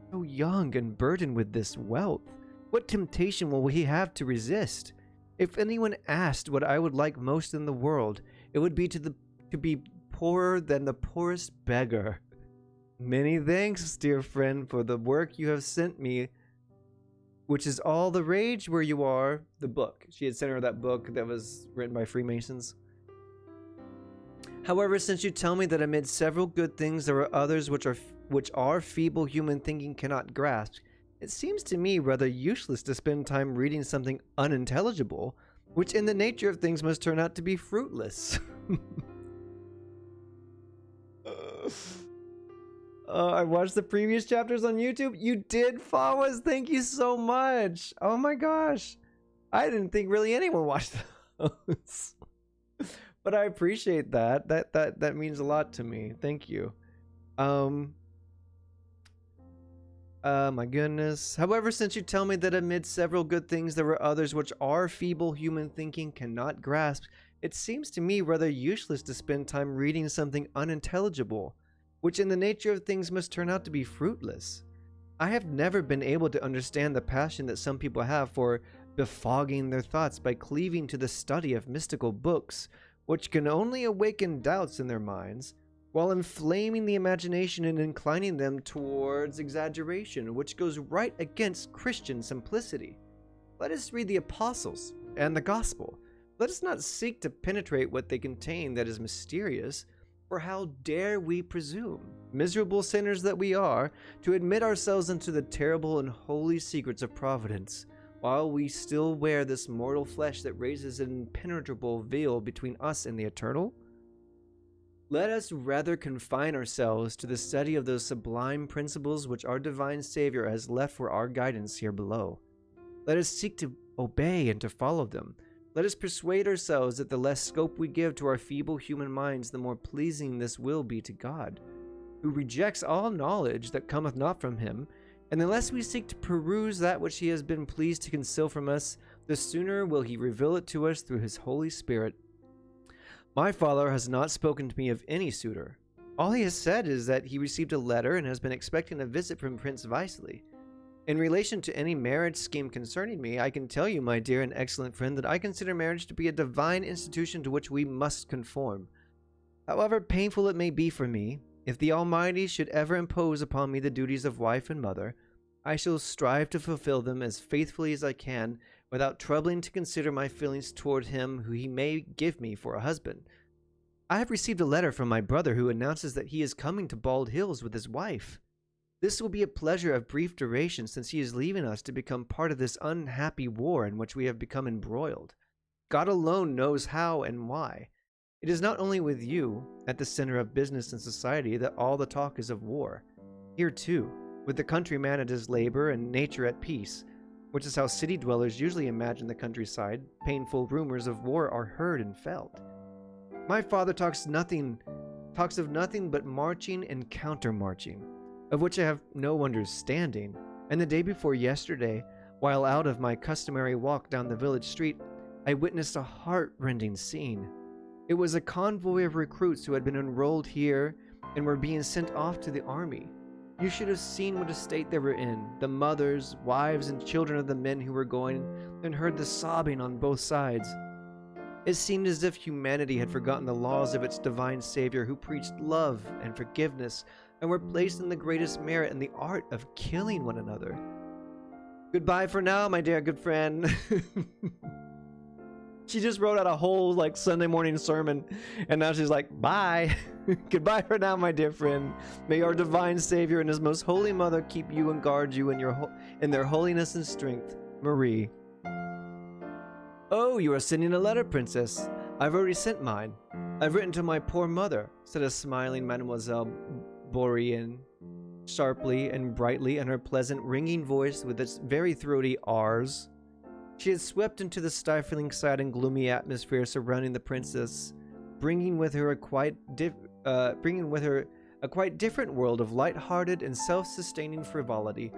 So young and burdened with this wealth, what temptation will he have to resist? If anyone asked what I would like most in the world, it would be to be poorer than the poorest beggar. Many thanks, dear friend, for the work you have sent me, which is all the rage where you are. The book. She had sent her that book that was written by Freemasons. However, since you tell me that amid several good things there are others which our feeble human thinking cannot grasp, it seems to me rather useless to spend time reading something unintelligible, which in the nature of things must turn out to be fruitless. I watched the previous chapters on YouTube. You did, Fawas. Thank you so much. Oh my gosh. I didn't think really anyone watched those. But I appreciate that. That means a lot to me. Thank you. My goodness. However, since you tell me that amid several good things there are others which our feeble human thinking cannot grasp, it seems to me rather useless to spend time reading something unintelligible, which in the nature of things must turn out to be fruitless. I have never been able to understand the passion that some people have for befogging their thoughts by cleaving to the study of mystical books, which can only awaken doubts in their minds, while inflaming the imagination and inclining them towards exaggeration, which goes right against Christian simplicity. Let us read the Apostles and the Gospel, Let us not seek to penetrate what they contain that is mysterious, for how dare we presume, miserable sinners that we are, to admit ourselves into the terrible and holy secrets of Providence, while we still wear this mortal flesh that raises an impenetrable veil between us and the eternal? Let us rather confine ourselves to the study of those sublime principles which our divine Savior has left for our guidance here below. Let us seek to obey and to follow them. Let us persuade ourselves that the less scope we give to our feeble human minds, the more pleasing this will be to God, who rejects all knowledge that cometh not from him, and the less we seek to peruse that which he has been pleased to conceal from us, the sooner will he reveal it to us through his Holy Spirit. My father has not spoken to me of any suitor. All he has said is that he received a letter and has been expecting a visit from Prince Visely. In relation to any marriage scheme concerning me, I can tell you, my dear and excellent friend, that I consider marriage to be a divine institution to which we must conform. However painful it may be for me, if the Almighty should ever impose upon me the duties of wife and mother, I shall strive to fulfill them as faithfully as I can, without troubling to consider my feelings toward him who he may give me for a husband. I have received a letter from my brother who announces that he is coming to Bald Hills with his wife. This will be a pleasure of brief duration, since he is leaving us to become part of this unhappy war in which we have become embroiled. God alone knows how and why. It is not only with you, at the center of business and society, that all the talk is of war. Here too, with the countryman at his labor and nature at peace, which is how city dwellers usually imagine the countryside, painful rumors of war are heard and felt. My father talks of nothing but marching and counter-marching, of which I have no understanding, and the day before yesterday, while out of my customary walk down the village street, I witnessed a heart-rending scene. It was a convoy of recruits who had been enrolled here and were being sent off to the army. You should have seen what a state they were in, the mothers, wives, and children of the men who were going, and heard the sobbing on both sides. It seemed as if humanity had forgotten the laws of its divine Savior, who preached love and forgiveness, and were placed in the greatest merit in the art of killing one another. Goodbye for now, my dear good friend. She just wrote out a whole Sunday morning sermon, and now she's like, bye. Goodbye for now, my dear friend. May our divine Savior and his most holy mother keep you and guard you in their holiness and strength. Marie. Oh, you are sending a letter, princess. I've already sent mine. I've written to my poor mother, said a smiling Mademoiselle Bourrienne, sharply and brightly, in her pleasant, ringing voice with its very throaty R's. She had swept into the stifling, sad, and gloomy atmosphere surrounding the princess, bringing with her a quite different world of light-hearted and self-sustaining frivolity.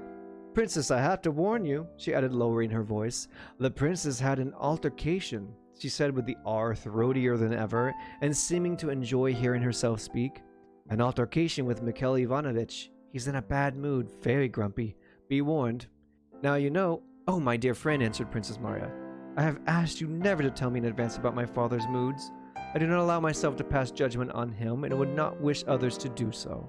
Princess, I have to warn you, she added, lowering her voice. The princess had an altercation, she said with the R throatier than ever, and seeming to enjoy hearing herself speak. An altercation with Mikhail Ivanovich. He's in a bad mood, very grumpy. Be warned. Now you know. Oh, my dear friend, answered Princess Marya. I have asked you never to tell me in advance about my father's moods. I do not allow myself to pass judgment on him, and would not wish others to do so.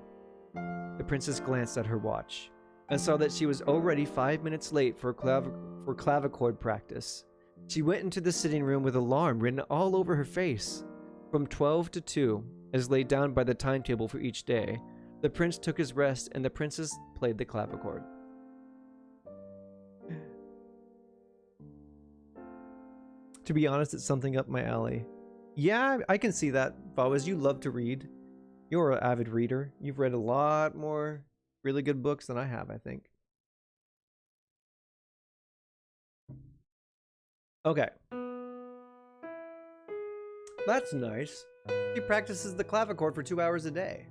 The princess glanced at her watch, and saw that she was already 5 minutes late for clavichord practice. She went into the sitting room with alarm written all over her face. From 12 to 2, as laid down by the timetable for each day, the prince took his rest, and the princess played the clavichord. To be honest, it's something up my alley. Yeah, I can see that, Fawaz. You love to read. You're an avid reader. You've read a lot more really good books than I have, I think. Okay. That's nice. He practices the clavichord for 2 hours a day.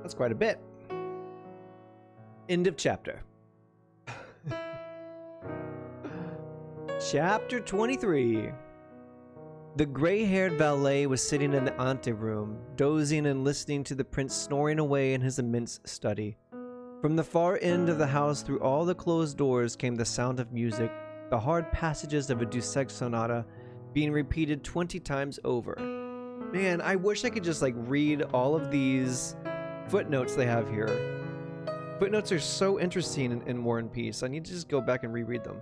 That's quite a bit. End of chapter. Chapter 23. The gray-haired valet was sitting in the anteroom, dozing and listening to the prince snoring away in his immense study. From the far end of the house, through all the closed doors, came the sound of music, the hard passages of a Dussek sonata being repeated 20 times over. Man, I wish I could just read all of these footnotes they have here. Footnotes are so interesting in War and Peace. I need to just go back and reread them.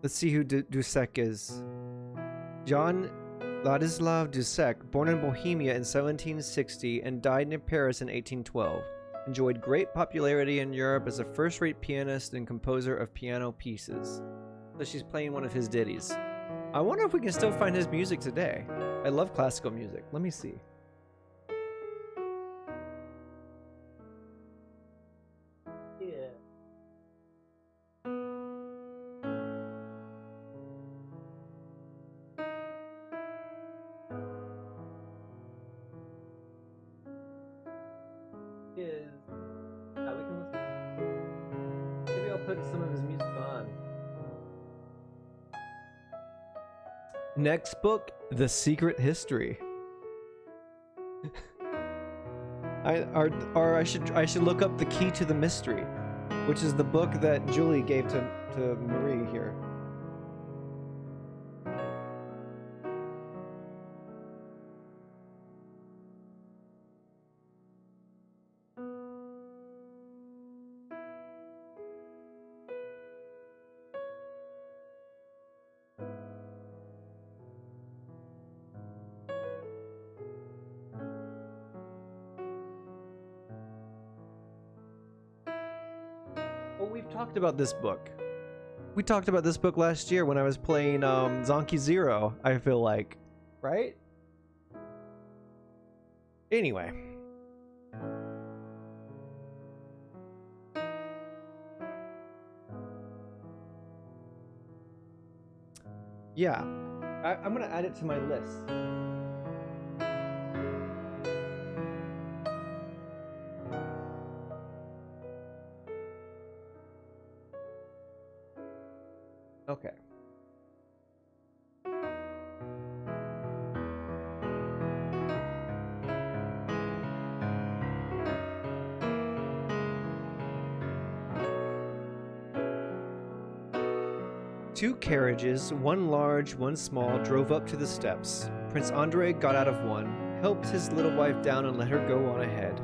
Let's see who Dussek is. John Ladislav Dussek, born in Bohemia in 1760 and died in Paris in 1812, enjoyed great popularity in Europe as a first-rate pianist and composer of piano pieces. So she's playing one of his ditties. I wonder if we can still find his music today. I love classical music. Let me see. Some of his music on. Next book, The Secret History. I should look up The Key to the Mystery, which is the book that Julie gave to Marie here. We've talked about this book. We talked about this book last year when I was playing Zonky Zero, I feel like. Right? Anyway. Yeah. I'm gonna add it to my list. Okay. Two carriages, one large, one small, drove up to the steps. Prince Andrei got out of one, helped his little wife down and let her go on ahead.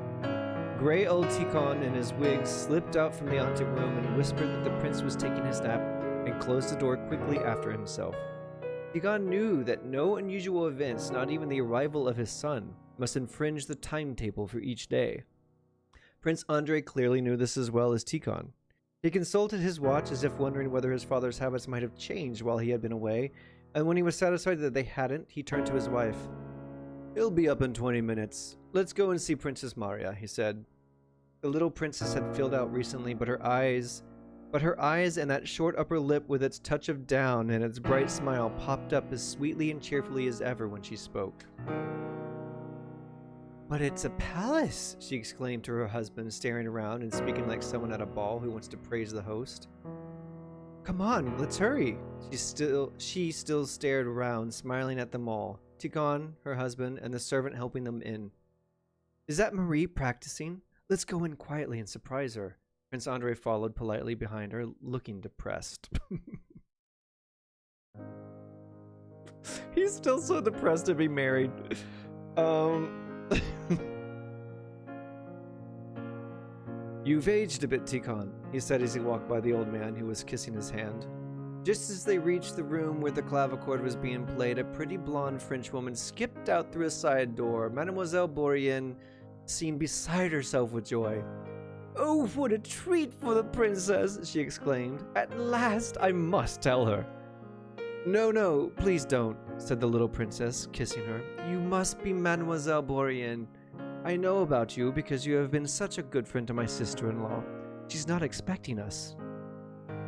Gray old Tikhon in his wig slipped out from the anteroom and whispered that the prince was taking his nap and closed the door quickly after himself. Tikhon knew that no unusual events, not even the arrival of his son, must infringe the timetable for each day. Prince Andrei clearly knew this as well as Tikhon. He consulted his watch as if wondering whether his father's habits might have changed while he had been away, and when he was satisfied that they hadn't, he turned to his wife. "He'll be up in 20 minutes. Let's go and see Princess Maria," he said. The little princess had filled out recently, but her eyes and that short upper lip with its touch of down and its bright smile popped up as sweetly and cheerfully as ever when she spoke. "But it's a palace!" she exclaimed to her husband, staring around and speaking like someone at a ball who wants to praise the host. "Come on, let's hurry!" She still stared around, smiling at them all, Tikhon, her husband, and the servant helping them in. "Is that Marie practicing? Let's go in quietly and surprise her." Prince Andrei followed politely behind her, looking depressed. He's still so depressed to be married. "You've aged a bit, Tikhon," he said as he walked by the old man who was kissing his hand. Just as they reached the room where the clavichord was being played, a pretty blonde Frenchwoman skipped out through a side door. Mademoiselle Bourrienne seemed beside herself with joy. "Oh, what a treat for the princess!" she exclaimed. "At last, I must tell her." No, please don't," said the little princess, kissing her. "You must be Mademoiselle Bourrienne. I know about you because you have been such a good friend to my sister-in-law. She's not expecting us."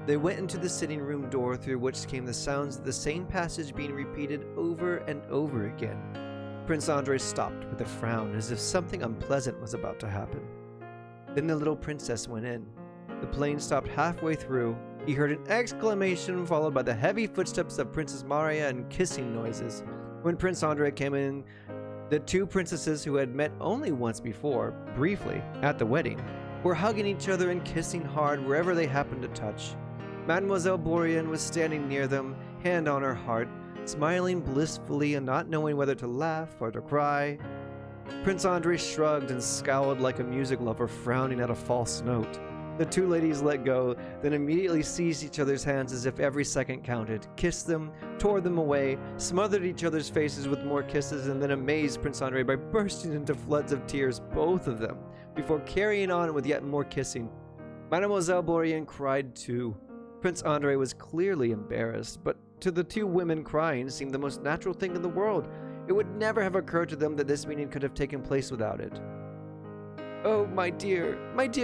They went into the sitting room door through which came the sounds of the same passage being repeated over and over again. Prince Andrei stopped with a frown as if something unpleasant was about to happen. Then the little princess went in. The plane stopped halfway through. He heard an exclamation followed by the heavy footsteps of Princess Maria and kissing noises. When Prince Andrei came in, the two princesses who had met only once before, briefly, at the wedding, were hugging each other and kissing hard wherever they happened to touch. Mademoiselle Bourrienne was standing near them, hand on her heart, smiling blissfully and not knowing whether to laugh or to cry. Prince Andrei shrugged and scowled like a music lover frowning at a false note. The two ladies let go, then immediately seized each other's hands as if every second counted, kissed them, tore them away, smothered each other's faces with more kisses, and then amazed Prince Andre by bursting into floods of tears, both of them, before carrying on with yet more kissing. Mademoiselle Bourrienne cried too. Prince Andre was clearly embarrassed, but to the two women, crying seemed the most natural thing in the world. It would never have occurred to them that this meeting could have taken place without it. "Oh, my dear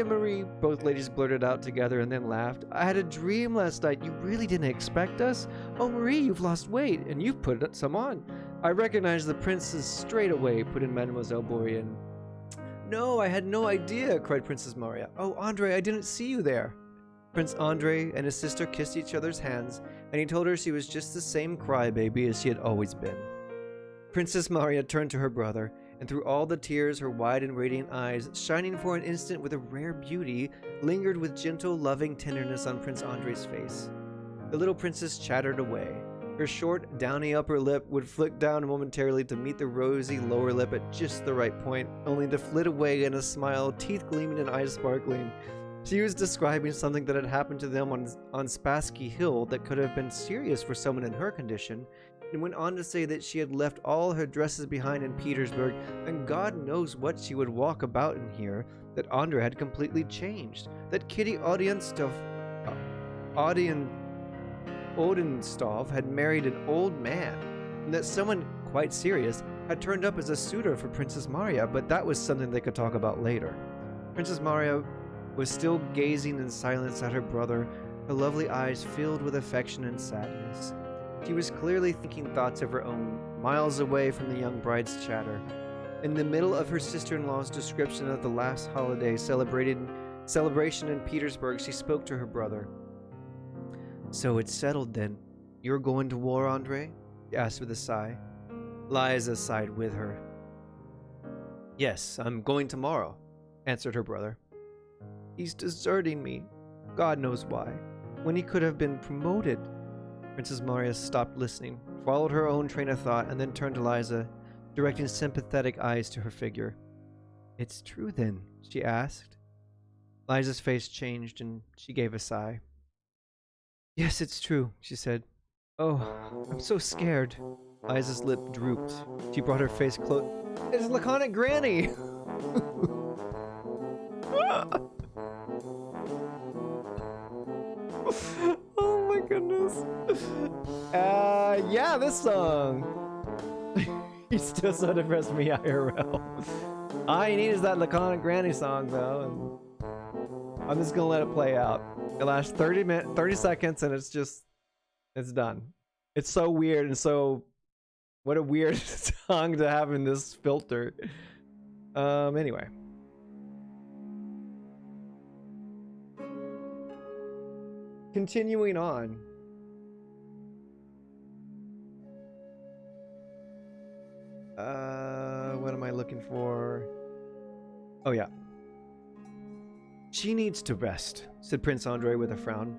Marie," both ladies blurted out together and then laughed. "I had a dream last night. You really didn't expect us? Oh, Marie, you've lost weight, and you've put some on." "I recognized the princes straight away," put in Mademoiselle Bourrienne. "No, I had no idea," cried Princess Maria. "Oh, Andre, I didn't see you there." Prince Andre and his sister kissed each other's hands, and he told her she was just the same crybaby as she had always been. Princess Maria turned to her brother, and through all the tears, her wide and radiant eyes, shining for an instant with a rare beauty, lingered with gentle, loving tenderness on Prince Andre's face. The little princess chattered away. Her short, downy upper lip would flick down momentarily to meet the rosy lower lip at just the right point, only to flit away in a smile, teeth gleaming and eyes sparkling. She was describing something that had happened to them on Spassky Hill that could have been serious for someone in her condition, and went on to say that she had left all her dresses behind in Petersburg, and God knows what she would walk about in here, that Andre had completely changed, that Kitty Odenstov had married an old man, and that someone quite serious had turned up as a suitor for Princess Maria, but that was something they could talk about later. Princess Maria was still gazing in silence at her brother, her lovely eyes filled with affection and sadness. She was clearly thinking thoughts of her own, miles away from the young bride's chatter. In the middle of her sister-in-law's description of the last holiday celebration in Petersburg, she spoke to her brother. "So it's settled then. You're going to war, Andre?" she asked with a sigh. Liza sighed with her. "Yes, I'm going tomorrow," answered her brother. "He's deserting me. God knows why. When he could have been promoted." Princess Maria stopped listening, followed her own train of thought, and then turned to Liza, directing sympathetic eyes to her figure. "It's true then?" she asked. Liza's face changed, and she gave a sigh. "Yes, it's true," she said. "Oh, I'm so scared." Liza's lip drooped. She brought her face close. "It's Laconic Granny!" Oh my goodness. Yeah, this song. He's still so depressed me IRL. All you need is that Laconic Granny song though, and I'm just gonna let it play out. It lasts 30 seconds, and it's done. It's so weird, and so what a weird song to have in this filter. Anyway. Continuing on. What am I looking for? Oh yeah. "She needs to rest," said Prince Andre with a frown.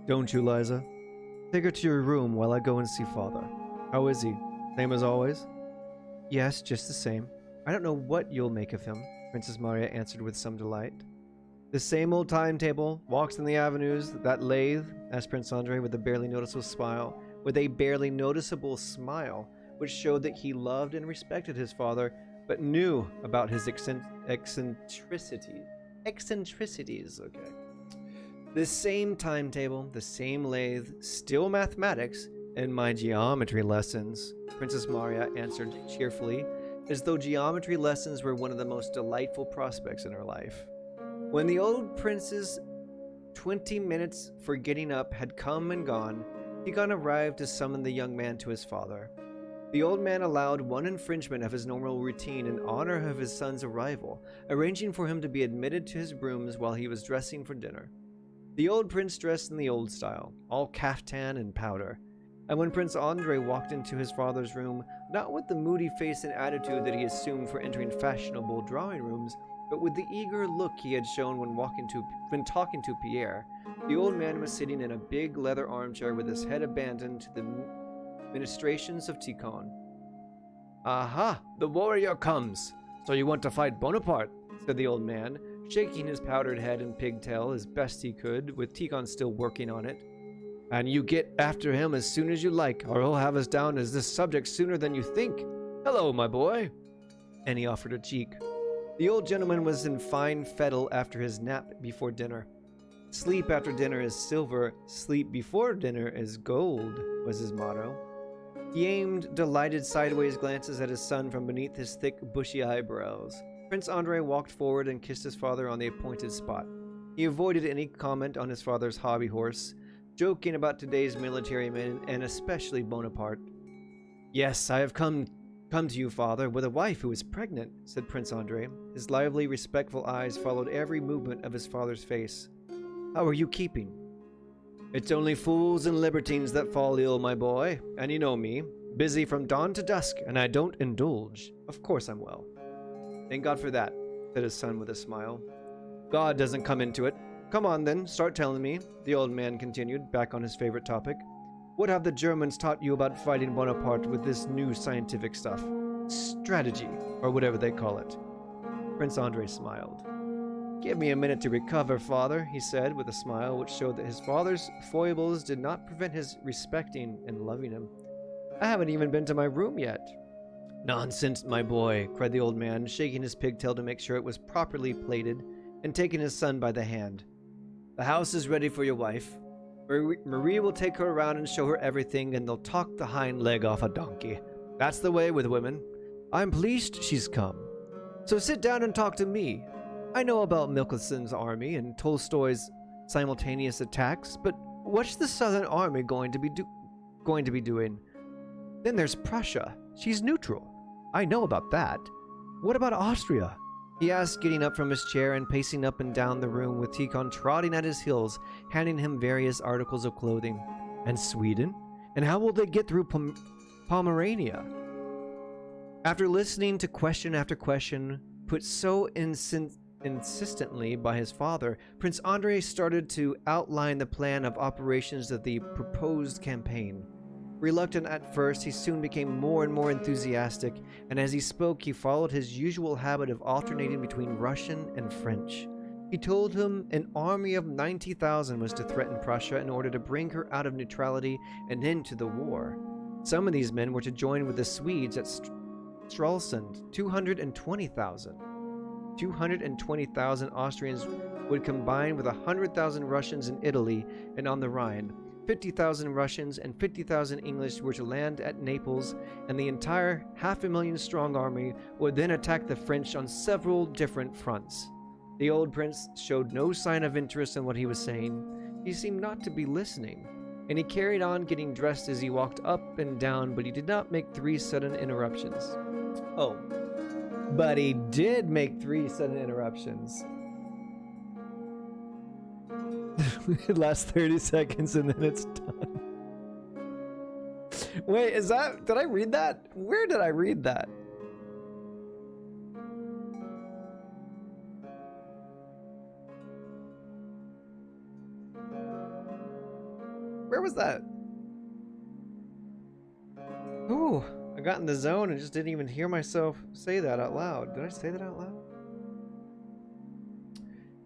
"Don't you, Liza? Take her to your room while I go and see father. How is he? Same as always?" "Yes, just the same. I don't know what you'll make of him," Princess Maria answered with some delight. "The same old timetable, walks in the avenues, that lathe?" asked Prince Andre with a barely noticeable smile, which showed that he loved and respected his father, but knew about his eccentricities, okay. "The same timetable, the same lathe, still mathematics, and my geometry lessons," Princess Maria answered cheerfully, as though geometry lessons were one of the most delightful prospects in her life. When the old prince's 20 minutes for getting up had come and gone, Tikhon arrived to summon the young man to his father. The old man allowed one infringement of his normal routine in honor of his son's arrival, arranging for him to be admitted to his rooms while he was dressing for dinner. The old prince dressed in the old style, all caftan and powder, and when Prince Andre walked into his father's room, not with the moody face and attitude that he assumed for entering fashionable drawing rooms, but with the eager look he had shown when talking to Pierre, the old man was sitting in a big leather armchair with his head abandoned to the ministrations of Tikhon. "Aha! The warrior comes! So you want to fight Bonaparte?" said the old man, shaking his powdered head and pigtail as best he could, with Tikon still working on it. And you get after him as soon as you like, or he'll have us down as this subject sooner than you think. Hello, my boy. And he offered a cheek. The old gentleman was in fine fettle after his nap before dinner. Sleep after dinner is silver, sleep before dinner is gold, was his motto. He aimed delighted sideways glances at his son from beneath his thick, bushy eyebrows. Prince Andre walked forward and kissed his father on the appointed spot. He avoided any comment on his father's hobby horse, joking about today's military men and especially Bonaparte. Yes, I have come to you, father, with a wife who is pregnant, said Prince Andre. His lively, respectful eyes followed every movement of his father's face. How are you keeping? It's only fools and libertines that fall ill, my boy, and you know me, busy from dawn to dusk, and I don't indulge. Of course I'm well. Thank God for that, said his son with a smile. God doesn't come into it. Come on then, start telling me, the old man continued, back on his favorite topic. What have the Germans taught you about fighting Bonaparte with this new scientific stuff? Strategy, or whatever they call it. Prince Andre smiled. Give me a minute to recover, father, he said with a smile which showed that his father's foibles did not prevent his respecting and loving him. I haven't even been to my room yet. Nonsense, my boy, cried the old man, shaking his pigtail to make sure it was properly plaited and taking his son by the hand. The house is ready for your wife. Marie will take her around and show her everything, and they'll talk the hind leg off a donkey. That's the way with women. I'm pleased she's come. So sit down and talk to me. I know about Michelsen's army and Tolstoy's simultaneous attacks, but what's the Southern Army going to be doing? Then there's Prussia. She's neutral. I know about that. What about Austria? He asked, getting up from his chair and pacing up and down the room with Tikon trotting at his heels, handing him various articles of clothing. And Sweden? And how will they get through Pomerania? After listening to question after question, put so insistently by his father, Prince Andre started to outline the plan of operations of the proposed campaign. Reluctant at first, he soon became more and more enthusiastic, and as he spoke, he followed his usual habit of alternating between Russian and French. He told him an army of 90,000 was to threaten Prussia in order to bring her out of neutrality and into the war. Some of these men were to join with the Swedes at Stralsund, 220,000. 220,000 Austrians would combine with 100,000 Russians in Italy and on the Rhine. 50,000 Russians and 50,000 English were to land at Naples, and the entire 500,000 strong army would then attack the French on several different fronts. The old prince showed no sign of interest in what he was saying. He seemed not to be listening, and he carried on getting dressed as he walked up and down, but he did not make 3 sudden interruptions. Oh, but he did make 3 sudden interruptions. It lasts 30 seconds and then it's done. Wait, did I read that? Where did I read that? Where was that? Ooh, I got in the zone and just didn't even hear myself say that out loud. Did I say that out loud?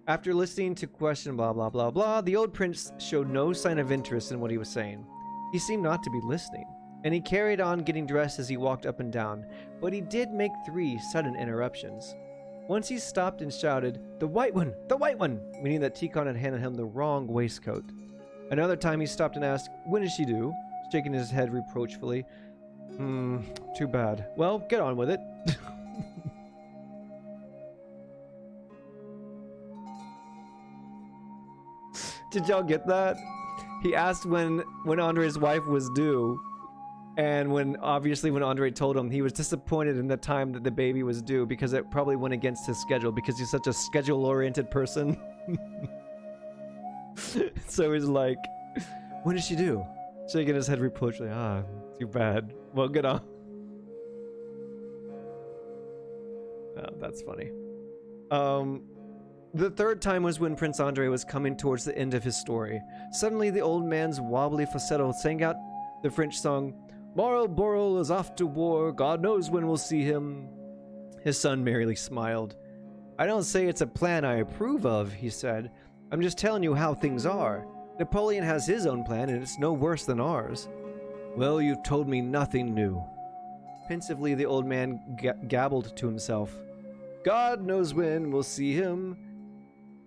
After listening to question blah blah blah blah, the old prince showed no sign of interest in what he was saying. He seemed not to be listening, and he carried on getting dressed as he walked up and down, but he did make 3 sudden interruptions. Once he stopped and shouted, "The white one! The white one!" meaning that Tikon had handed him the wrong waistcoat. Another time he stopped and asked, "When is she due?" shaking his head reproachfully. Too bad. Well, get on with it. Did y'all get that? He asked when Andre's wife was due, and when Andre told him, he was disappointed in the time that the baby was due because it probably went against his schedule because he's such a schedule-oriented person. So he's like, "When is she due?" Shaking his head reproachfully. Too bad. Well, get on. Oh, that's funny. The third time was when Prince Andre was coming towards the end of his story. Suddenly, the old man's wobbly falsetto sang out the French song, "Marlborough is off to war, God knows when we'll see him." His son merrily smiled. I don't say it's a plan I approve of, he said. I'm just telling you how things are. Napoleon has his own plan, and it's no worse than ours. Well, you've told me nothing new. Pensively, the old man gabbled to himself. God knows when we'll see him.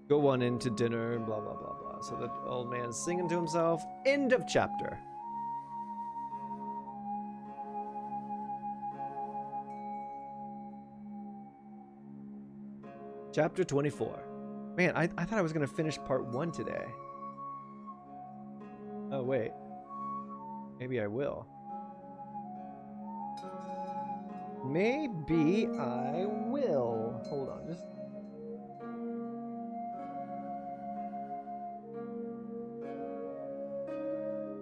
Go on into dinner, blah, blah, blah, blah. So the old man's singing to himself. End of chapter. Chapter 24. Man, I thought I was going to finish part 1 today. Oh, wait. Maybe I will. Maybe I will. Hold on, just...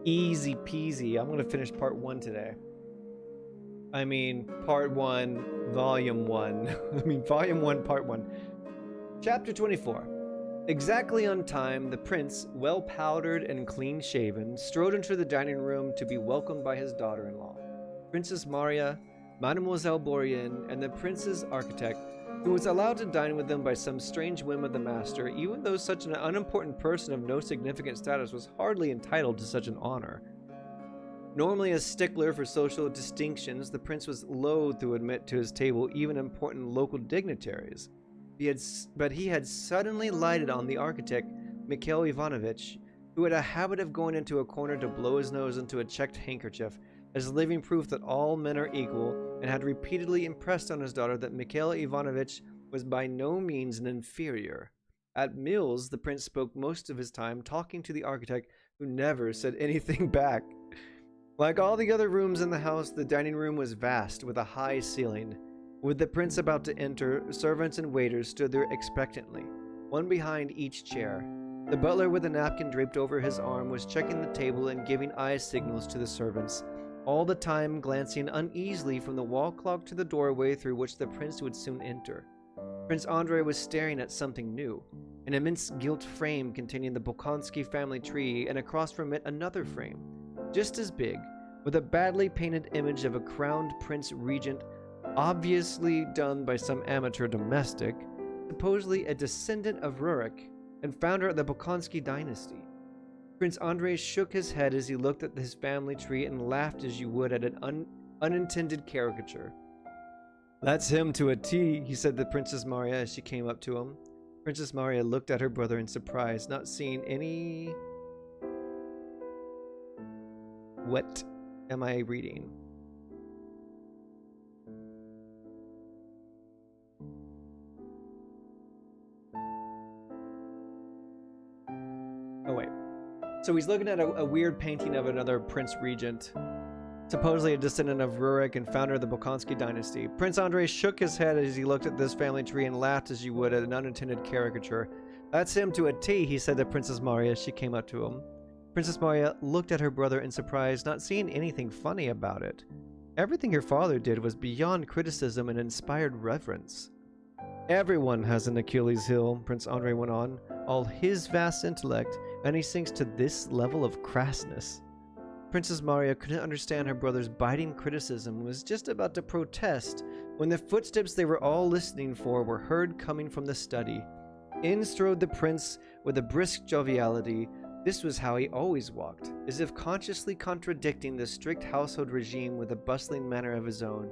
Easy peasy. I'm going to finish part 1 today. I mean, part 1, volume 1. I mean, volume 1, part 1. Chapter 24. Exactly on time, the prince, well powdered and clean shaven, strode into the dining room to be welcomed by his daughter-in-law, Princess Maria, Mademoiselle Bourienne, and the prince's architect, who was allowed to dine with them by some strange whim of the master, even though such an unimportant person of no significant status was hardly entitled to such an honor. Normally a stickler for social distinctions, the prince was loath to admit to his table even important local dignitaries. But he had suddenly lighted on the architect, Mikhail Ivanovich, who had a habit of going into a corner to blow his nose into a checked handkerchief, as living proof that all men are equal, and had repeatedly impressed on his daughter that Mikhail Ivanovich was by no means an inferior. At meals, the prince spoke most of his time talking to the architect, who never said anything back. Like all the other rooms in the house, the dining room was vast, with a high ceiling. With the prince about to enter, servants and waiters stood there expectantly, one behind each chair. The butler, with a napkin draped over his arm, was checking the table and giving eye signals to the servants, all the time glancing uneasily from the wall clock to the doorway through which the prince would soon enter. Prince Andrei was staring at something new, an immense gilt frame containing the Bolkonsky family tree, and across from it another frame, just as big, with a badly painted image of a crowned prince regent, obviously done by some amateur domestic, supposedly a descendant of Rurik and founder of the Bolkonsky dynasty. Prince Andrei shook his head as he looked at his family tree and laughed as you would at an unintended caricature. That's him to a T, he said to Princess Maria as she came up to him. Princess Maria looked at her brother in surprise, not seeing any... What am I reading? Oh, wait. So he's looking at a weird painting of another prince regent, supposedly a descendant of Rurik and founder of the Bolkonsky dynasty. Prince Andrei shook his head as he looked at this family tree and laughed as you would at an unintended caricature. That's him to a T, he said to Princess Maria as she came up to him. Princess Maria looked at her brother in surprise, not seeing anything funny about it. Everything her father did was beyond criticism and inspired reverence. Everyone has an Achilles heel, Prince Andrei went on, all his vast intellect, and he sinks to this level of crassness. Princess Maria couldn't understand her brother's biting criticism and was just about to protest when the footsteps they were all listening for were heard coming from the study. In strode the prince with a brisk joviality. This was how he always walked, as if consciously contradicting the strict household regime with a bustling manner of his own.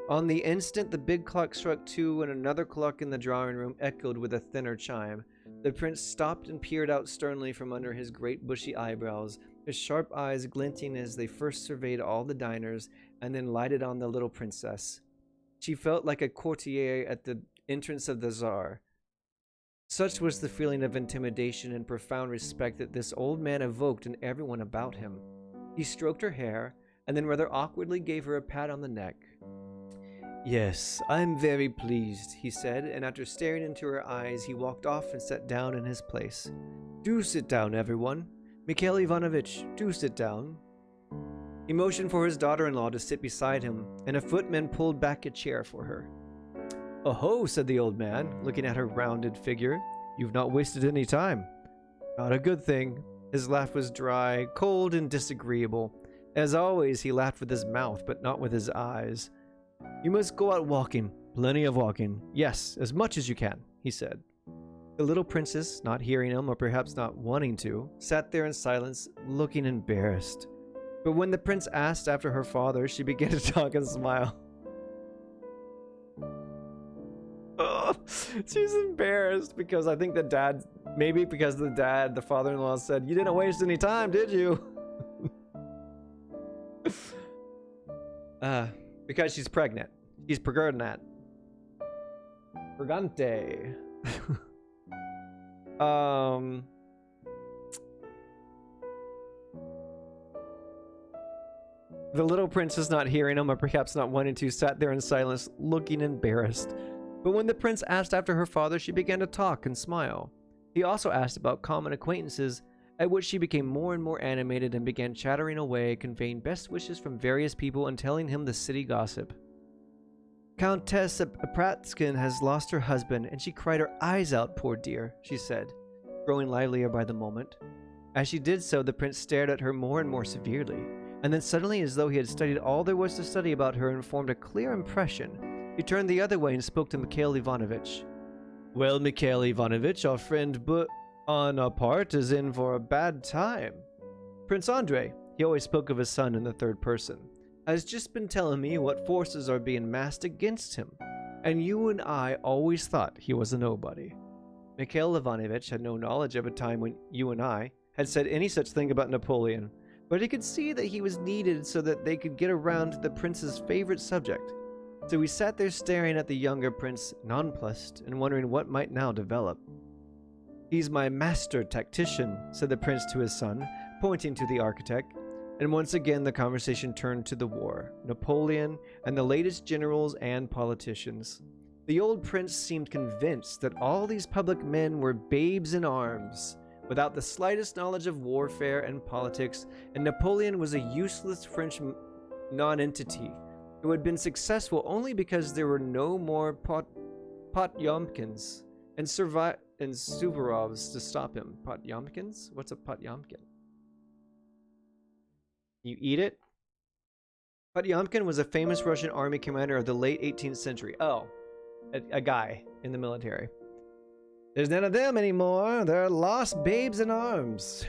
On the instant, the big clock struck 2 and another clock in the drawing room echoed with a thinner chime. The prince stopped and peered out sternly from under his great bushy eyebrows, his sharp eyes glinting as they first surveyed all the diners and then lighted on the little princess. She felt like a courtier at the entrance of the Tsar. Such was the feeling of intimidation and profound respect that this old man evoked in everyone about him. He stroked her hair and then rather awkwardly gave her a pat on the neck. Yes, I'm very pleased, he said, and after staring into her eyes, he walked off and sat down in his place. Do sit down, everyone. Mikhail Ivanovich, do sit down. He motioned for his daughter-in-law to sit beside him, and a footman pulled back a chair for her. Oh-ho, said the old man, looking at her rounded figure. You've not wasted any time. Not a good thing. His laugh was dry, cold, and disagreeable. As always, he laughed with his mouth, but not with his eyes. You must go out walking. Plenty of walking. Yes, as much as you can. he said. The little princess, not hearing him or perhaps not wanting to, sat there in silence, looking embarrassed. But when the prince asked after her father, she began to talk and smile. Oh, she's embarrassed because I think the dad, maybe because the father-in-law said, "You didn't waste any time, did you?" Because she's pregnant. She's pregnant. Pregante. The little princess, not hearing him or perhaps not wanting to, sat there in silence, looking embarrassed. But when the prince asked after her father, she began to talk and smile. He also asked about common acquaintances, at which she became more and more animated and began chattering away, conveying best wishes from various people and telling him the city gossip. Countess Pratskin has lost her husband, and she cried her eyes out, poor dear, she said, growing livelier by the moment. As she did so, the prince stared at her more and more severely, and then suddenly, as though he had studied all there was to study about her and formed a clear impression, he turned the other way and spoke to Mikhail Ivanovich. "Well, Mikhail Ivanovich, our friend Bonaparte is in for a bad time. Prince Andrei," he always spoke of his son in the third person, "has just been telling me what forces are being massed against him, and you and I always thought he was a nobody." Mikhail Ivanovich had no knowledge of a time when you and I had said any such thing about Napoleon, but he could see that he was needed so that they could get around to the prince's favorite subject. So he sat there staring at the younger prince, nonplussed, and wondering what might now develop. "He's my master tactician," said the prince to his son, pointing to the architect, and once again the conversation turned to the war, Napoleon, and the latest generals and politicians. The old prince seemed convinced that all these public men were babes in arms, without the slightest knowledge of warfare and politics, and Napoleon was a useless French nonentity who had been successful only because there were no more Potyomkins and Suvorovs to stop him. Potyomkins? What's a Potyomkin? You eat it? Potyomkin was a famous Russian army commander of the late 18th century. Oh, a guy in the military. "There's none of them anymore. They're lost babes in arms."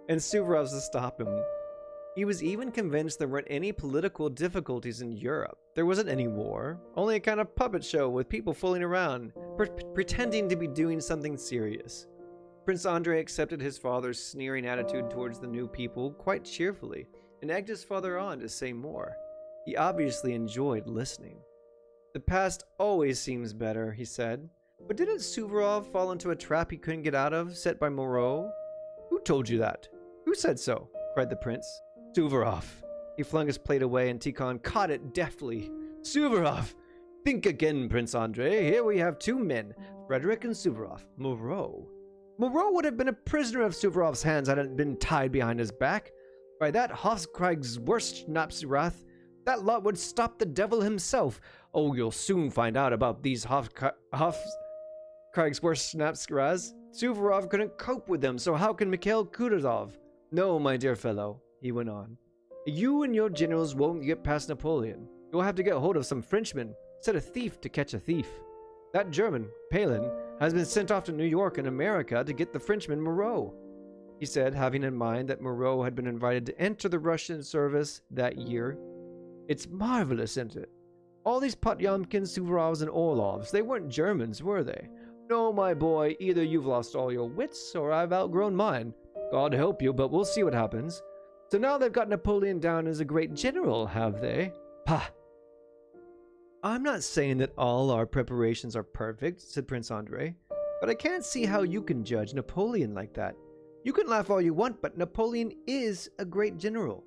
And Suvorovs to stop him. He was even convinced there weren't any political difficulties in Europe. There wasn't any war, only a kind of puppet show with people fooling around, pretending to be doing something serious. Prince Andrei accepted his father's sneering attitude towards the new people quite cheerfully, and egged his father on to say more. He obviously enjoyed listening. "The past always seems better," he said. "But didn't Suvorov fall into a trap he couldn't get out of, set by Moreau?" "Who told you that? Who said so?" cried the prince. "Suvorov." He flung his plate away and Tikhon caught it deftly. "Suvorov! Think again, Prince Andrei. Here we have two men, Frederick and Suvorov. Moreau. Moreau would have been a prisoner of Suvorov's hands had it been tied behind his back. By that Hofkriegswurstschnapsrath, that lot would stop the devil himself. Oh, you'll soon find out about these Hofkriegswurstschnapsraths. Suvorov couldn't cope with them, so how can Mikhail Kutuzov? No, my dear fellow," he went on. "You and your generals won't get past Napoleon. You'll have to get hold of some Frenchman, set a thief to catch a thief. That German, Palin, has been sent off to New York and America to get the Frenchman Moreau," he said, having in mind that Moreau had been invited to enter the Russian service that year. "It's marvelous, isn't it? All these Potyomkins, Suvorovs, and Orlovs, they weren't Germans, were they? No, my boy, either you've lost all your wits, or I've outgrown mine. God help you, but we'll see what happens. So now they've got Napoleon down as a great general, have they? Pah!" "I'm not saying that all our preparations are perfect," said Prince Andrei, "but I can't see how you can judge Napoleon like that. You can laugh all you want, but Napoleon is a great general."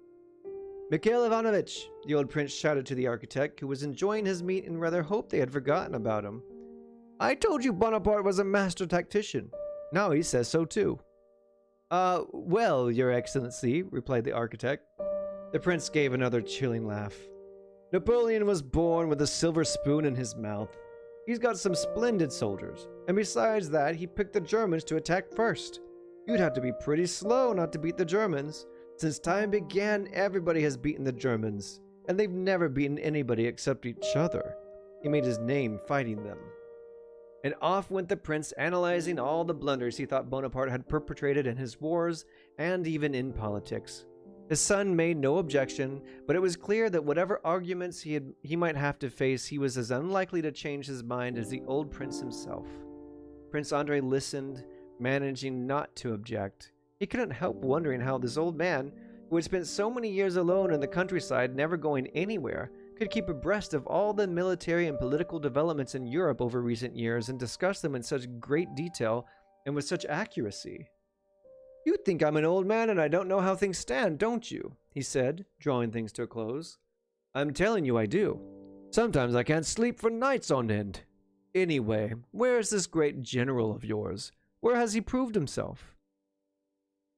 "Mikhail Ivanovich," the old prince shouted to the architect, who was enjoying his meat and rather hoped they had forgotten about him. "I told you Bonaparte was a master tactician. Now he says so too." Well, your excellency," replied the architect. The prince gave another chilling laugh. "Napoleon was born with a silver spoon in his mouth. He's got some splendid soldiers, and besides that, he picked the Germans to attack first. You'd have to be pretty slow not to beat the Germans. Since time began, everybody has beaten the Germans, and they've never beaten anybody except each other. He made his name fighting them." And off went the prince, analyzing all the blunders he thought Bonaparte had perpetrated in his wars and even in politics. His son made no objection, but it was clear that whatever arguments he might have to face, he was as unlikely to change his mind as the old prince himself. Prince Andrei listened, managing not to object. He couldn't help wondering how this old man, who had spent so many years alone in the countryside, never going anywhere, could keep abreast of all the military and political developments in Europe over recent years and discuss them in such great detail and with such accuracy. "You think I'm an old man and I don't know how things stand, don't you?" he said, drawing things to a close. "I'm telling you I do. Sometimes I can't sleep for nights on end. Anyway, where is this great general of yours? Where has he proved himself?"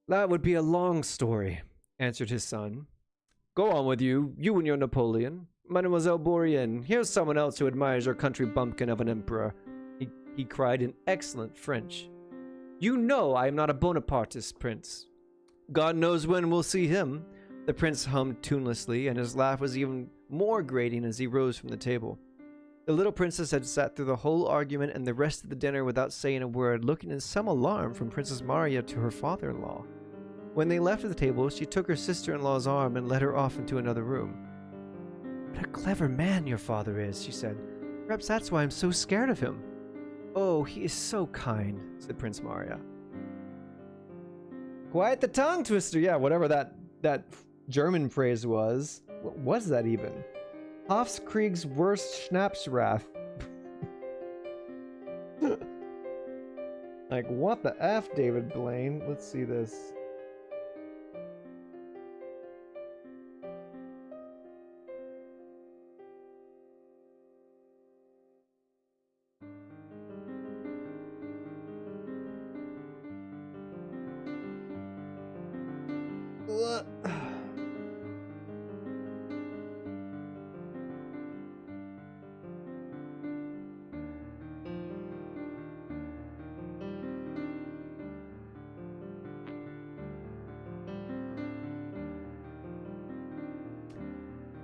"That would be a long story," answered his son. "Go on with you and your Napoleon. Mademoiselle Bourrienne, here's someone else who admires your country bumpkin of an emperor," he cried in excellent French. "You know I am not a Bonapartist, Prince." "God knows when we'll see him," the prince hummed tunelessly, and his laugh was even more grating as he rose from the table. The little princess had sat through the whole argument and the rest of the dinner without saying a word, looking in some alarm from Princess Maria to her father-in-law. When they left the table, she took her sister-in-law's arm and led her off into another room. "What a clever man your father is," she said. "Perhaps that's why I'm so scared of him." "Oh, he is so kind," said Prince Maria. "Quite the tongue twister." Yeah, whatever that German phrase was. What was that even? Hofkriegswurst Schnapsrath. Like, what the F, David Blaine? Let's see this.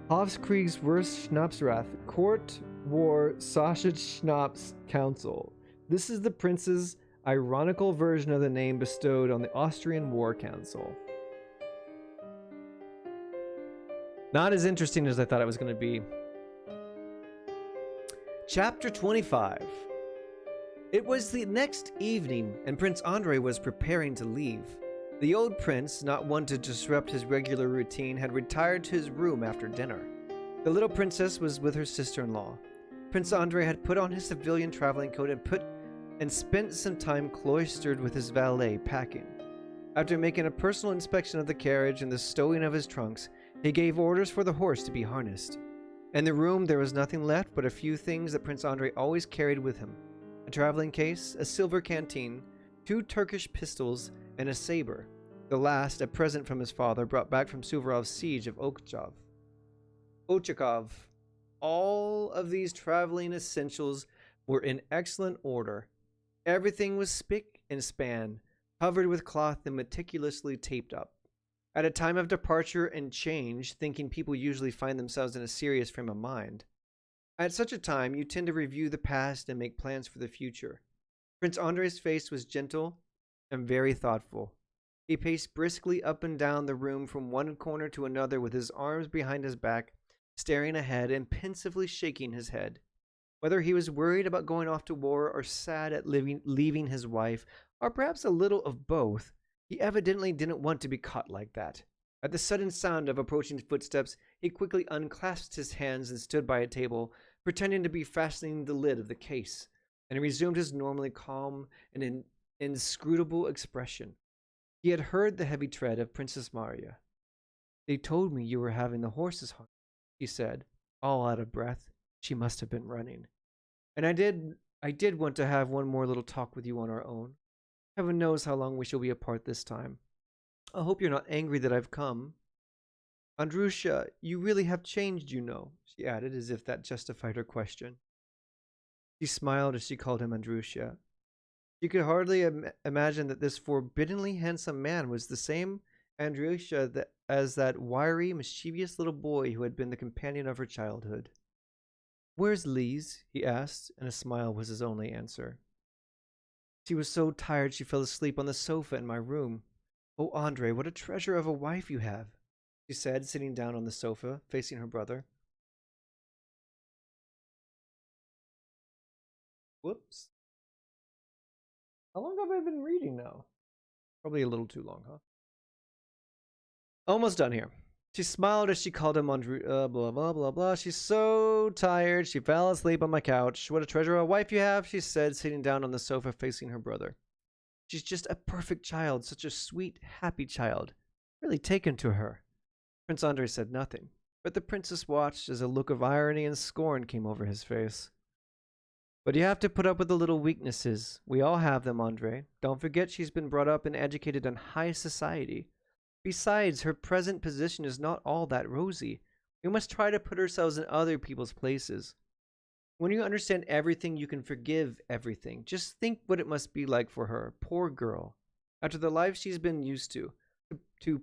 Hofkriegswurst Schnapsrath, Court War Sausage Schnapps Council. This is the prince's ironical version of the name bestowed on the Austrian War Council. Not as interesting as I thought it was going to be. Chapter 25. It was the next evening, and Prince Andrei was preparing to leave. The old prince, not one to disrupt his regular routine, had retired to his room after dinner. The little princess was with her sister-in-law. Prince Andrei had put on his civilian traveling coat and spent some time cloistered with his valet, packing. After making a personal inspection of the carriage and the stowing of his trunks, he gave orders for the horse to be harnessed. In the room there was nothing left but a few things that Prince Andrei always carried with him: a traveling case, a silver canteen, 2 Turkish pistols, and a saber, the last a present from his father brought back from Suvorov's siege of Ochakov. All of these traveling essentials were in excellent order. Everything was spick and span, covered with cloth and meticulously taped up. At a time of departure and change, thinking people usually find themselves in a serious frame of mind. At such a time, you tend to review the past and make plans for the future. Prince Andrei's face was gentle and very thoughtful. He paced briskly up and down the room from one corner to another with his arms behind his back, staring ahead and pensively shaking his head. Whether he was worried about going off to war or sad at leaving his wife, or perhaps a little of both, he evidently didn't want to be caught like that. At the sudden sound of approaching footsteps, he quickly unclasped his hands and stood by a table, pretending to be fastening the lid of the case, and resumed his normally calm and inscrutable expression. He had heard the heavy tread of Princess Maria. "They told me you were having the horses harnessed," he said, all out of breath. She must have been running. "And I did want to have one more little talk with you on our own. Heaven knows how long we shall be apart this time. I hope you're not angry that I've come. Andrusha, you really have changed, you know," she added, as if that justified her question. She smiled as she called him Andrusha. You could hardly imagine that this forbiddingly handsome man was the same Andrusha as that wiry, mischievous little boy who had been the companion of her childhood. Where's Lise? He asked, and a smile was his only answer. She was so tired she fell asleep on the sofa in my room. Oh, Andre, what a treasure of a wife you have, she said, sitting down on the sofa, facing her brother. Whoops. How long have I been reading now? Probably a little too long, huh? Almost done here. She smiled as she called him Andre, blah, blah, blah, blah. She's so tired. She fell asleep on my couch. What a treasure of a wife you have, she said, sitting down on the sofa facing her brother. She's just a perfect child, such a sweet, happy child. Really taken to her. Prince Andre said nothing, but the princess watched as a look of irony and scorn came over his face. But you have to put up with the little weaknesses. We all have them, Andre. Don't forget she's been brought up and educated in high society. Besides, her present position is not all that rosy. We must try to put ourselves in other people's places. When you understand everything, you can forgive everything. Just think what it must be like for her, poor girl, after the life she's been used to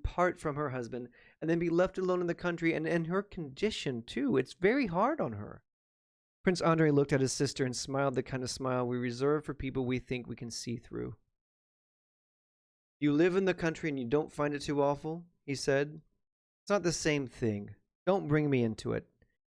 part from her husband and then be left alone in the country and in her condition, too. It's very hard on her. Prince Andre looked at his sister and smiled the kind of smile we reserve for people we think we can see through. You live in the country and you don't find it too awful, he said. It's not the same thing. Don't bring me into it.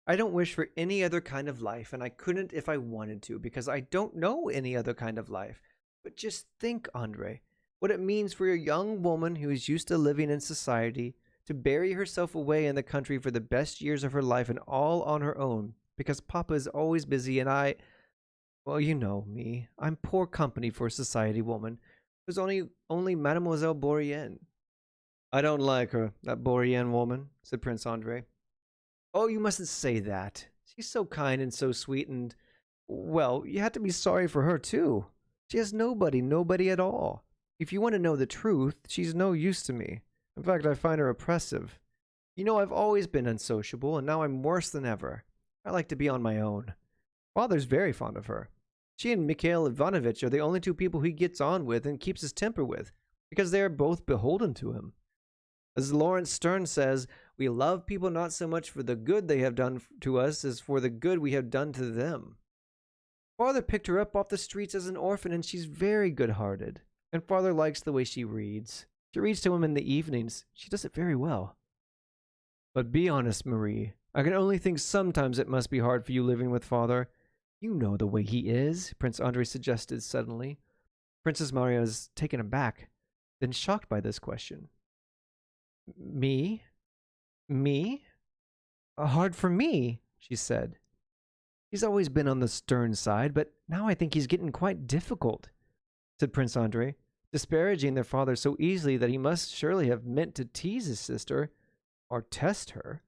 I don't wish for any other kind of life, and I couldn't if I wanted to, because I don't know any other kind of life. But just think, Andre, what it means for a young woman who is used to living in society to bury herself away in the country for the best years of her life and all on her own, because Papa is always busy and well, you know me. I'm poor company for a society woman. There's only Mademoiselle Bourrienne. I don't like her, that Bourrienne woman, said Prince Andre. Oh, you mustn't say that. She's so kind and so sweet and, well, you have to be sorry for her, too. She has nobody at all. If you want to know the truth, she's no use to me. In fact, I find her oppressive. You know, I've always been unsociable, and now I'm worse than ever. I like to be on my own. Father's very fond of her. She and Mikhail Ivanovich are the only two people he gets on with and keeps his temper with, because they are both beholden to him. As Lawrence Stern says, we love people not so much for the good they have done to us as for the good we have done to them. Father picked her up off the streets as an orphan, and she's very good-hearted. And Father likes the way she reads. She reads to him in the evenings. She does it very well. But be honest, Marie. I can only think sometimes it must be hard for you living with Father. You know the way he is, Prince Andre suggested suddenly. Princess Maria was taken aback, then shocked by this question. Me? Me? Hard for me, she said. He's always been on the stern side, but now I think he's getting quite difficult, said Prince Andre, disparaging their father so easily that he must surely have meant to tease his sister, or test her.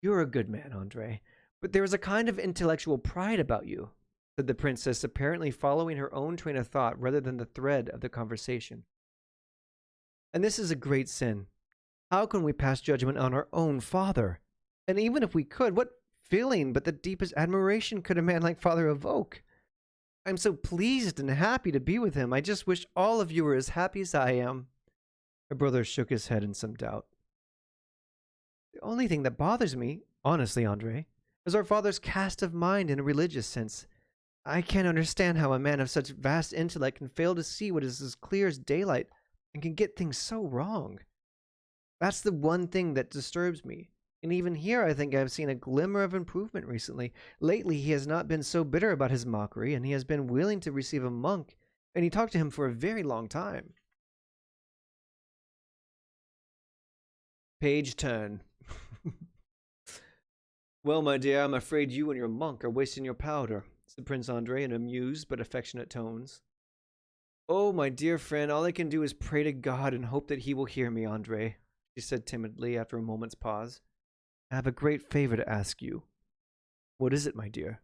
You're a good man, Andre, but there is a kind of intellectual pride about you, said the princess, apparently following her own train of thought rather than the thread of the conversation. And this is a great sin. How can we pass judgment on our own father? And even if we could, what feeling but the deepest admiration could a man like Father evoke? I'm so pleased and happy to be with him. I just wish all of you were as happy as I am. Her brother shook his head in some doubt. The only thing that bothers me, honestly, Andre, is our father's cast of mind in a religious sense. I can't understand how a man of such vast intellect can fail to see what is as clear as daylight and can get things so wrong. That's the one thing that disturbs me. And even here I think I've seen a glimmer of improvement recently. Lately he has not been so bitter about his mockery, and he has been willing to receive a monk, and he talked to him for a very long time. Page turn. Well, my dear, I'm afraid you and your monk are wasting your powder, said Prince Andre in amused but affectionate tones. Oh, my dear friend, all I can do is pray to God and hope that he will hear me, Andre, she said timidly after a moment's pause. I have a great favor to ask you. What is it, my dear?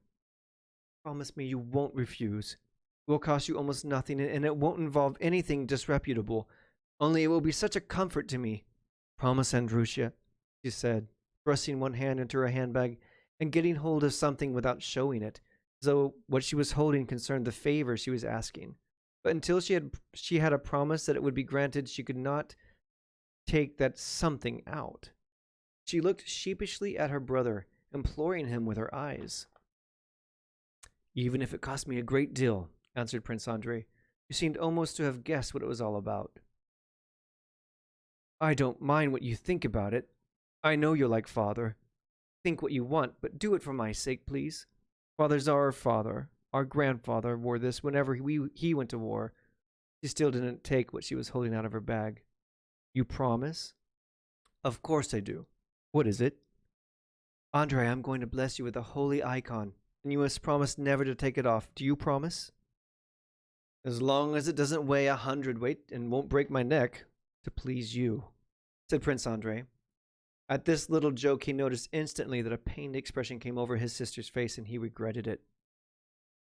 Promise me you won't refuse. It will cost you almost nothing, and it won't involve anything disreputable. Only it will be such a comfort to me. Promise, Andrusia, she said, thrusting one hand into her handbag and getting hold of something without showing it, as though what she was holding concerned the favor she was asking. But until she had a promise that it would be granted, she could not take that something out. She looked sheepishly at her brother, imploring him with her eyes. "Even if it cost me a great deal," answered Prince Andrei, who seemed almost to have guessed what it was all about. "I don't mind what you think about it. I know you're like father. Think what you want, but do it for my sake, please. Father's our father. Our grandfather wore this whenever he went to war." She still didn't take what she was holding out of her bag. "You promise?" "Of course I do. What is it?" "Andrei, I'm going to bless you with a holy icon, and you must promise never to take it off. Do you promise?" "As long as it doesn't weigh 100 weight and won't break my neck, to please you," said Prince Andrei. At this little joke, he noticed instantly that a pained expression came over his sister's face, and he regretted it.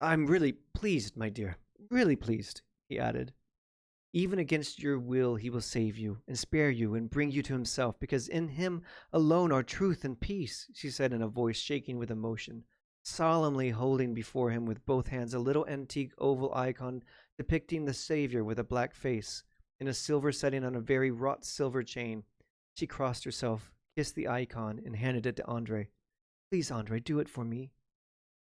"I'm really pleased, my dear, really pleased," he added. "Even against your will he will save you, and spare you, and bring you to himself, because in him alone are truth and peace," she said in a voice shaking with emotion, solemnly holding before him with both hands a little antique oval icon depicting the Savior with a black face, in a silver setting on a very wrought silver chain. She crossed herself, kissed the icon, and handed it to Andrei. "Please, Andrei, do it for me."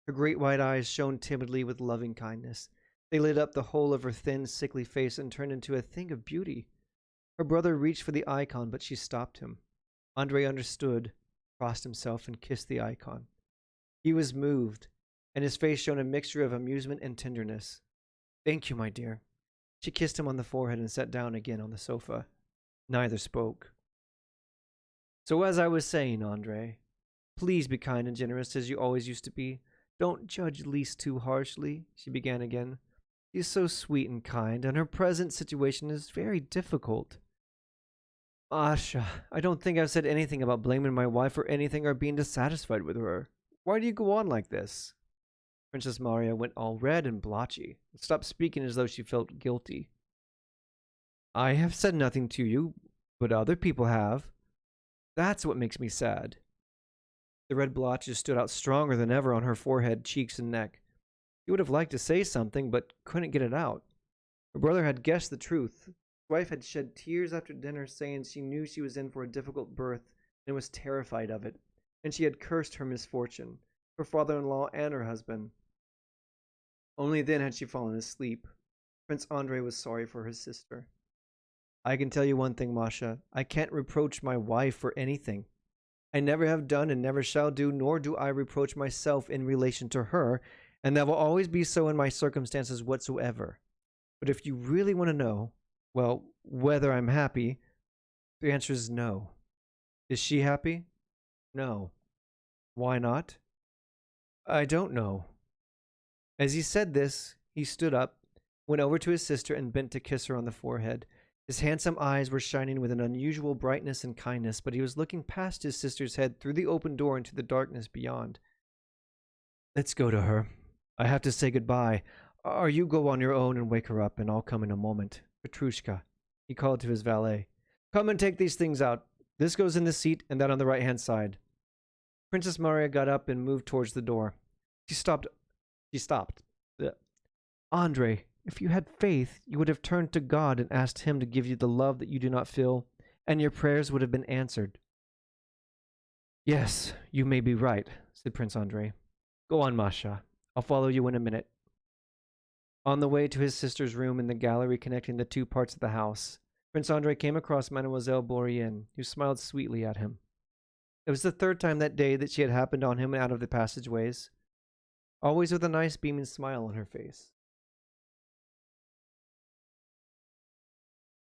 Her great white eyes shone timidly with loving kindness. They lit up the whole of her thin, sickly face and turned into a thing of beauty. Her brother reached for the icon, but she stopped him. Andrei understood, crossed himself, and kissed the icon. He was moved, and his face shone a mixture of amusement and tenderness. "Thank you, my dear." She kissed him on the forehead and sat down again on the sofa. Neither spoke. "So as I was saying, Andrei, please be kind and generous as you always used to be. Don't judge Lise too harshly," she began again. "She is so sweet and kind, and her present situation is very difficult." "Masha, I don't think I've said anything about blaming my wife for anything or being dissatisfied with her. Why do you go on like this?" Princess Maria went all red and blotchy, and stopped speaking as though she felt guilty. "I have said nothing to you, but other people have. That's what makes me sad." The red blotches stood out stronger than ever on her forehead, cheeks, and neck. She would have liked to say something, but couldn't get it out. Her brother had guessed the truth. His wife had shed tears after dinner, saying she knew she was in for a difficult birth and was terrified of it, and she had cursed her misfortune, her father-in-law, and her husband. Only then had she fallen asleep. Prince Andrei was sorry for his sister. "I can tell you one thing, Masha. I can't reproach my wife for anything. I never have done and never shall do, nor do I reproach myself in relation to her, and that will always be so in my circumstances whatsoever. But if you really want to know, well, whether I'm happy, the answer is no. Is she happy? No. Why not? I don't know." As he said this, he stood up, went over to his sister, and bent to kiss her on the forehead. His handsome eyes were shining with an unusual brightness and kindness, but he was looking past his sister's head through the open door into the darkness beyond. "Let's go to her. I have to say goodbye. Or you go on your own and wake her up, and I'll come in a moment. Petrushka," he called to his valet, "come and take these things out. This goes in the seat, and that on the right-hand side." Princess Maria got up and moved towards the door. She stopped. "Andrei, if you had faith, you would have turned to God and asked him to give you the love that you do not feel, and your prayers would have been answered." "Yes, you may be right," said Prince Andrei. "Go on, Masha. I'll follow you in a minute." On the way to his sister's room in the gallery connecting the two parts of the house, Prince Andrei came across Mademoiselle Bourienne, who smiled sweetly at him. It was the third time that day that she had happened on him out of the passageways, always with a nice beaming smile on her face.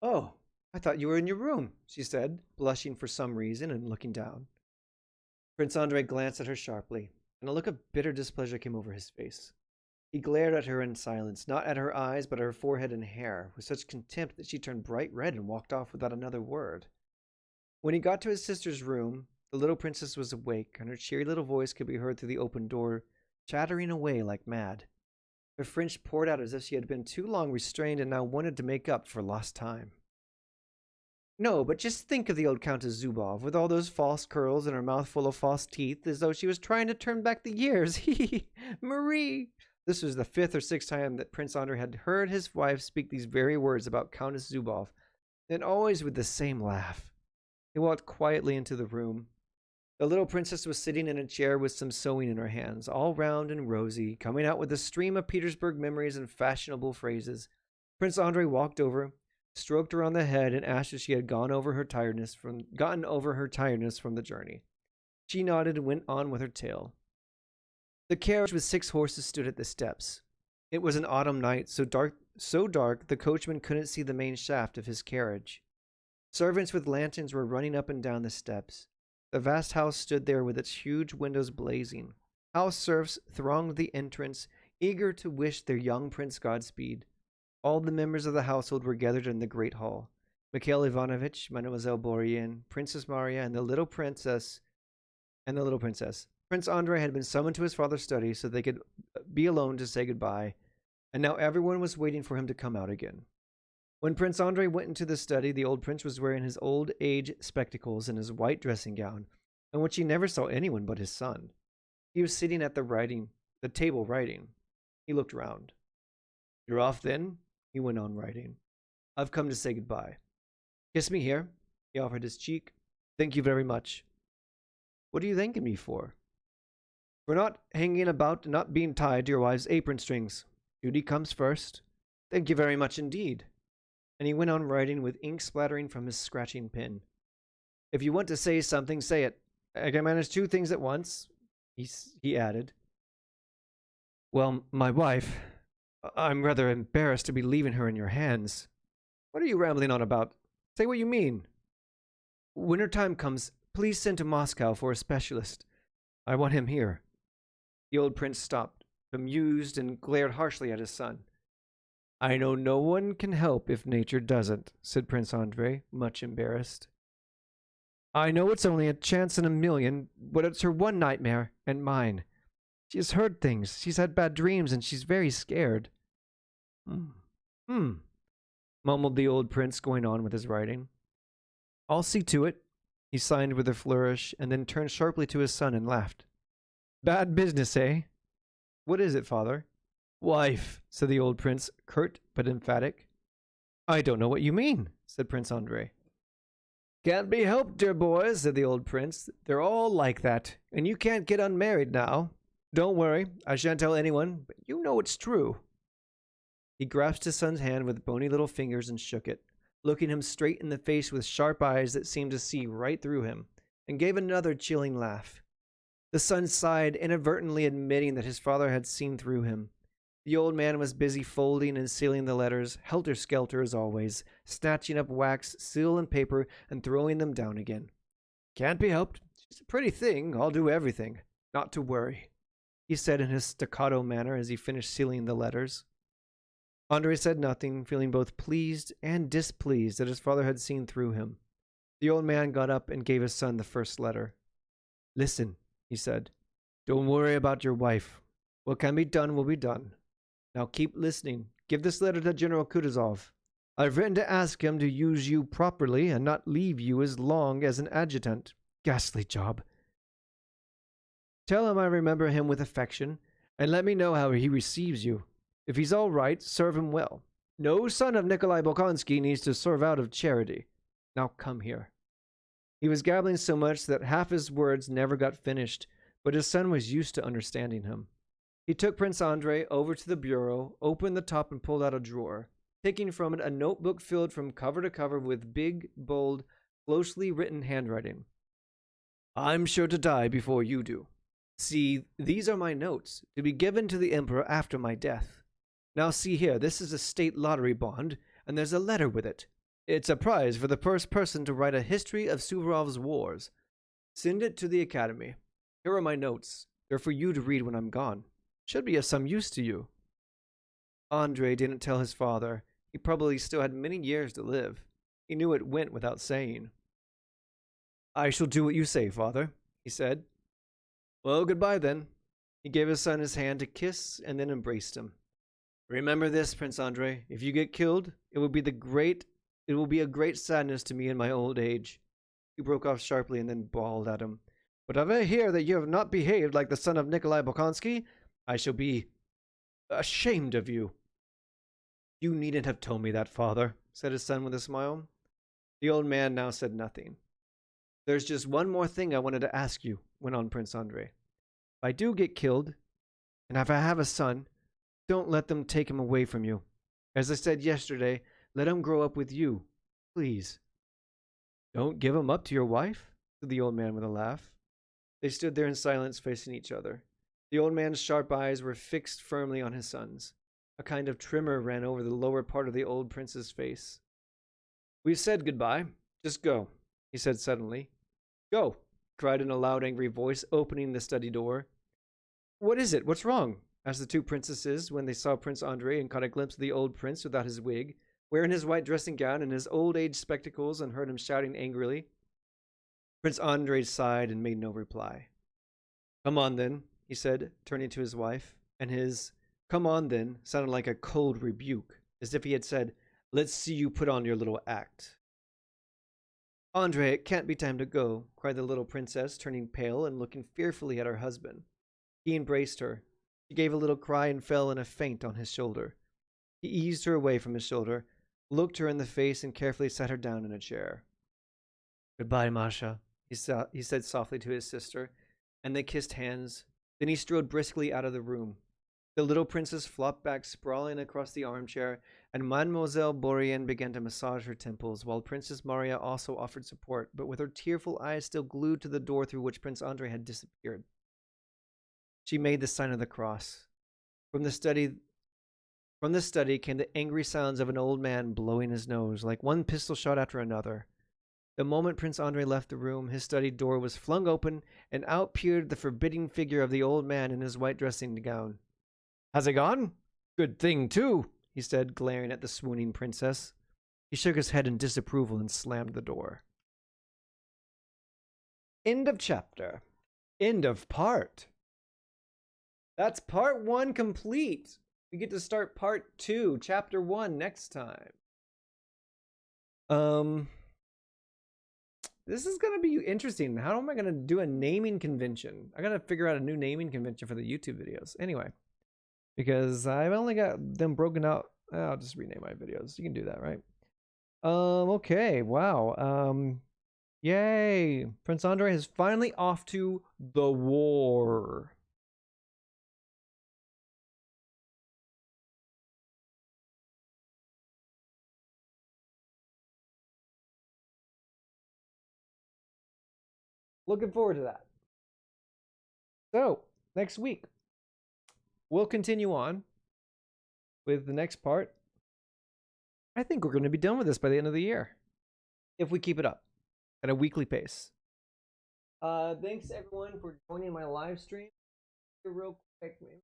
"Oh, I thought you were in your room," she said, blushing for some reason and looking down. Prince Andrei glanced at her sharply, and a look of bitter displeasure came over his face. He glared at her in silence, not at her eyes, but at her forehead and hair, with such contempt that she turned bright red and walked off without another word. When he got to his sister's room, the little princess was awake, and her cheery little voice could be heard through the open door, chattering away like mad. Her French poured out as if she had been too long restrained and now wanted to make up for lost time. "No, but just think of the old Countess Zubov, with all those false curls and her mouth full of false teeth, as though she was trying to turn back the years. He, Marie!" This was the fifth or sixth time that Prince Andrei had heard his wife speak these very words about Countess Zubov, and always with the same laugh. He walked quietly into the room. The little princess was sitting in a chair with some sewing in her hands, all round and rosy, coming out with a stream of Petersburg memories and fashionable phrases. Prince Andrei walked over, stroked her on the head, and asked if she had gotten over her tiredness from the journey. She nodded and went on with her tale. The carriage with 6 horses stood at the steps. It was an autumn night, so dark the coachman couldn't see the main shaft of his carriage. Servants with lanterns were running up and down the steps. The vast house stood there with its huge windows blazing. House serfs thronged the entrance, eager to wish their young prince Godspeed. All the members of the household were gathered in the great hall. Mikhail Ivanovich, Mademoiselle Bourienne, Princess Maria, and the little princess. Prince Andrei had been summoned to his father's study so they could be alone to say goodbye, and now everyone was waiting for him to come out again. When Prince Andrei went into the study, the old prince was wearing his old age spectacles and his white dressing gown, in which he never saw anyone but his son. He was sitting at the table writing. He looked round. "You're off then?" He went on writing. "I've come to say goodbye. Kiss me here." He offered his cheek. "Thank you very much." "What are you thanking me for?" "For not hanging about and not being tied to your wife's apron strings. Duty comes first." "Thank you very much indeed." And he went on writing with ink splattering from his scratching pen. "If you want to say something, say it. I can manage 2 things at once," he added. "Well, my wife. I'm rather embarrassed to be leaving her in your hands." "What are you rambling on about? Say what you mean." "When her time comes, please send to Moscow for a specialist. I want him here." The old prince stopped, bemused, and glared harshly at his son. "I know no one can help if nature doesn't," said Prince Andrei, much embarrassed. "I know it's only a chance in a million, but it's her one nightmare, and mine. She has heard things, she's had bad dreams, and she's very scared." Mumbled the old prince, going on with his writing. "I'll see to it." He signed with a flourish, and then turned sharply to his son and laughed. "Bad business, eh?" "What is it, father?" "Wife," said the old prince, curt but emphatic. "I don't know what you mean," said Prince Andrei. "Can't be helped, dear boy," said the old prince. "They're all like that, and you can't get unmarried now. Don't worry, I shan't tell anyone, but you know it's true." He grasped his son's hand with bony little fingers and shook it, looking him straight in the face with sharp eyes that seemed to see right through him, and gave another chilling laugh. The son sighed, inadvertently admitting that his father had seen through him. The old man was busy folding and sealing the letters, helter-skelter as always, snatching up wax, seal, and paper, and throwing them down again. "Can't be helped. She's a pretty thing. I'll do everything. Not to worry," he said in his staccato manner as he finished sealing the letters. Andrei said nothing, feeling both pleased and displeased that his father had seen through him. The old man got up and gave his son the first letter. "Listen," he said. "Don't worry about your wife. What can be done will be done. Now keep listening. Give this letter to General Kutuzov. I've written to ask him to use you properly and not leave you as long as an adjutant. Ghastly job. Tell him I remember him with affection, and let me know how he receives you. If he's all right, serve him well. No son of Nikolai Bolkonsky needs to serve out of charity. Now come here." He was gabbling so much that half his words never got finished, but his son was used to understanding him. He took Prince Andrei over to the bureau, opened the top, and pulled out a drawer, taking from it a notebook filled from cover to cover with big, bold, closely written handwriting. "I'm sure to die before you do. See, these are my notes, to be given to the Emperor after my death. Now see here, this is a state lottery bond, and there's a letter with it. It's a prize for the first person to write a history of Suvorov's wars. Send it to the Academy. Here are my notes. They're for you to read when I'm gone. Should be of some use to you." Andrei didn't tell his father. He probably still had many years to live. He knew it went without saying. "I shall do what you say, father," he said. "Well, goodbye then." He gave his son his hand to kiss and then embraced him. "Remember this, Prince Andrei. If you get killed, it will be a great sadness to me in my old age." He broke off sharply and then bawled at him. "But if I hear that you have not behaved like the son of Nikolai Bolkonsky, I shall be ashamed of you." "You needn't have told me that, father," said his son with a smile. The old man now said nothing. There's just one more thing I wanted to ask you, went on Prince Andre. If I do get killed, and if I have a son, don't let them take him away from you. As I said yesterday, let him grow up with you. Please. Don't give him up to your wife, said the old man with a laugh. They stood there in silence facing each other. The old man's sharp eyes were fixed firmly on his son's. A kind of tremor ran over the lower part of the old prince's face. We've said goodbye. Just go, he said suddenly. Go, cried in a loud, angry voice, opening the study door. What is it? What's wrong? Asked the two princesses when they saw Prince Andre and caught a glimpse of the old prince without his wig, wearing his white dressing gown and his old-age spectacles, and heard him shouting angrily. Prince Andre sighed and made no reply. Come on, then, he said, turning to his wife, and his come on, then sounded like a cold rebuke, as if he had said, let's see you put on your little act. Andre, it can't be time to go, cried the little princess, turning pale and looking fearfully at her husband. He embraced her. She gave a little cry and fell in a faint on his shoulder. He eased her away from his shoulder, looked her in the face, and carefully sat her down in a chair. Goodbye, Masha, he said softly to his sister, and they kissed hands. Then he strode briskly out of the room. The little princess flopped back sprawling across the armchair, and Mademoiselle Bourrienne began to massage her temples, while Princess Maria also offered support, but with her tearful eyes still glued to the door through which Prince Andre had disappeared. She made the sign of the cross. From the study came the angry sounds of an old man blowing his nose, like one pistol shot after another. The moment Prince Andre left the room, his study door was flung open, and out peered the forbidding figure of the old man in his white dressing gown. Has it gone? Good thing, too, he said, glaring at the swooning princess. He shook his head in disapproval and slammed the door. End of chapter. End of part. That's part 1 complete. We get to start part 2, chapter 1 next time. This is going to be interesting. How am I going to do a naming convention? I got to figure out a new naming convention for the YouTube videos. Anyway, because I've only got them broken out. I'll just rename my videos. You can do that, right? Okay. Wow. Yay. Prince Andre is finally off to the war. Looking forward to that. So, next week, we'll continue on with the next part. I think we're going to be done with this by the end of the year, if we keep it up at a weekly pace. Thanks, everyone, for joining my live stream. Real quick, maybe.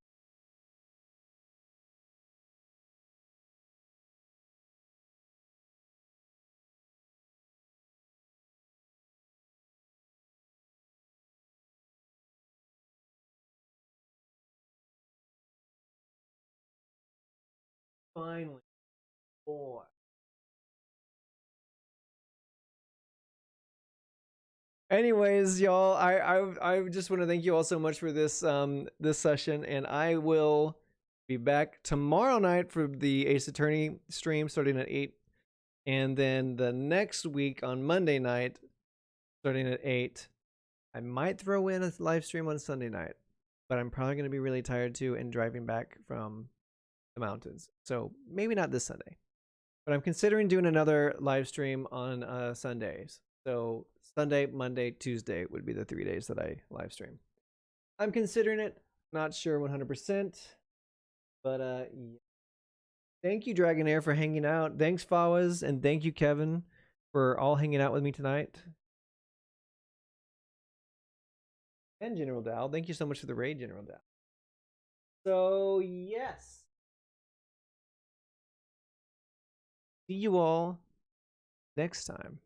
Finally, boy. Anyways, y'all, I just want to thank you all so much for this this session, and I will be back tomorrow night for the Ace Attorney stream starting at 8, and then the next week on Monday night starting at 8. I might throw in a live stream on Sunday night, but I'm probably going to be really tired too and driving back from the mountains, so maybe not this Sunday. But I'm considering doing another live stream on Sundays. So Sunday, Monday, Tuesday would be the 3 days that I live stream. I'm considering it. Not sure 100%. But yeah. Thank you, Dragonair, for hanging out. Thanks, Fawaz. And thank you, Kevin, for all hanging out with me tonight. And General Dow. Thank you so much for the raid, General Dow. So, yes. See you all next time.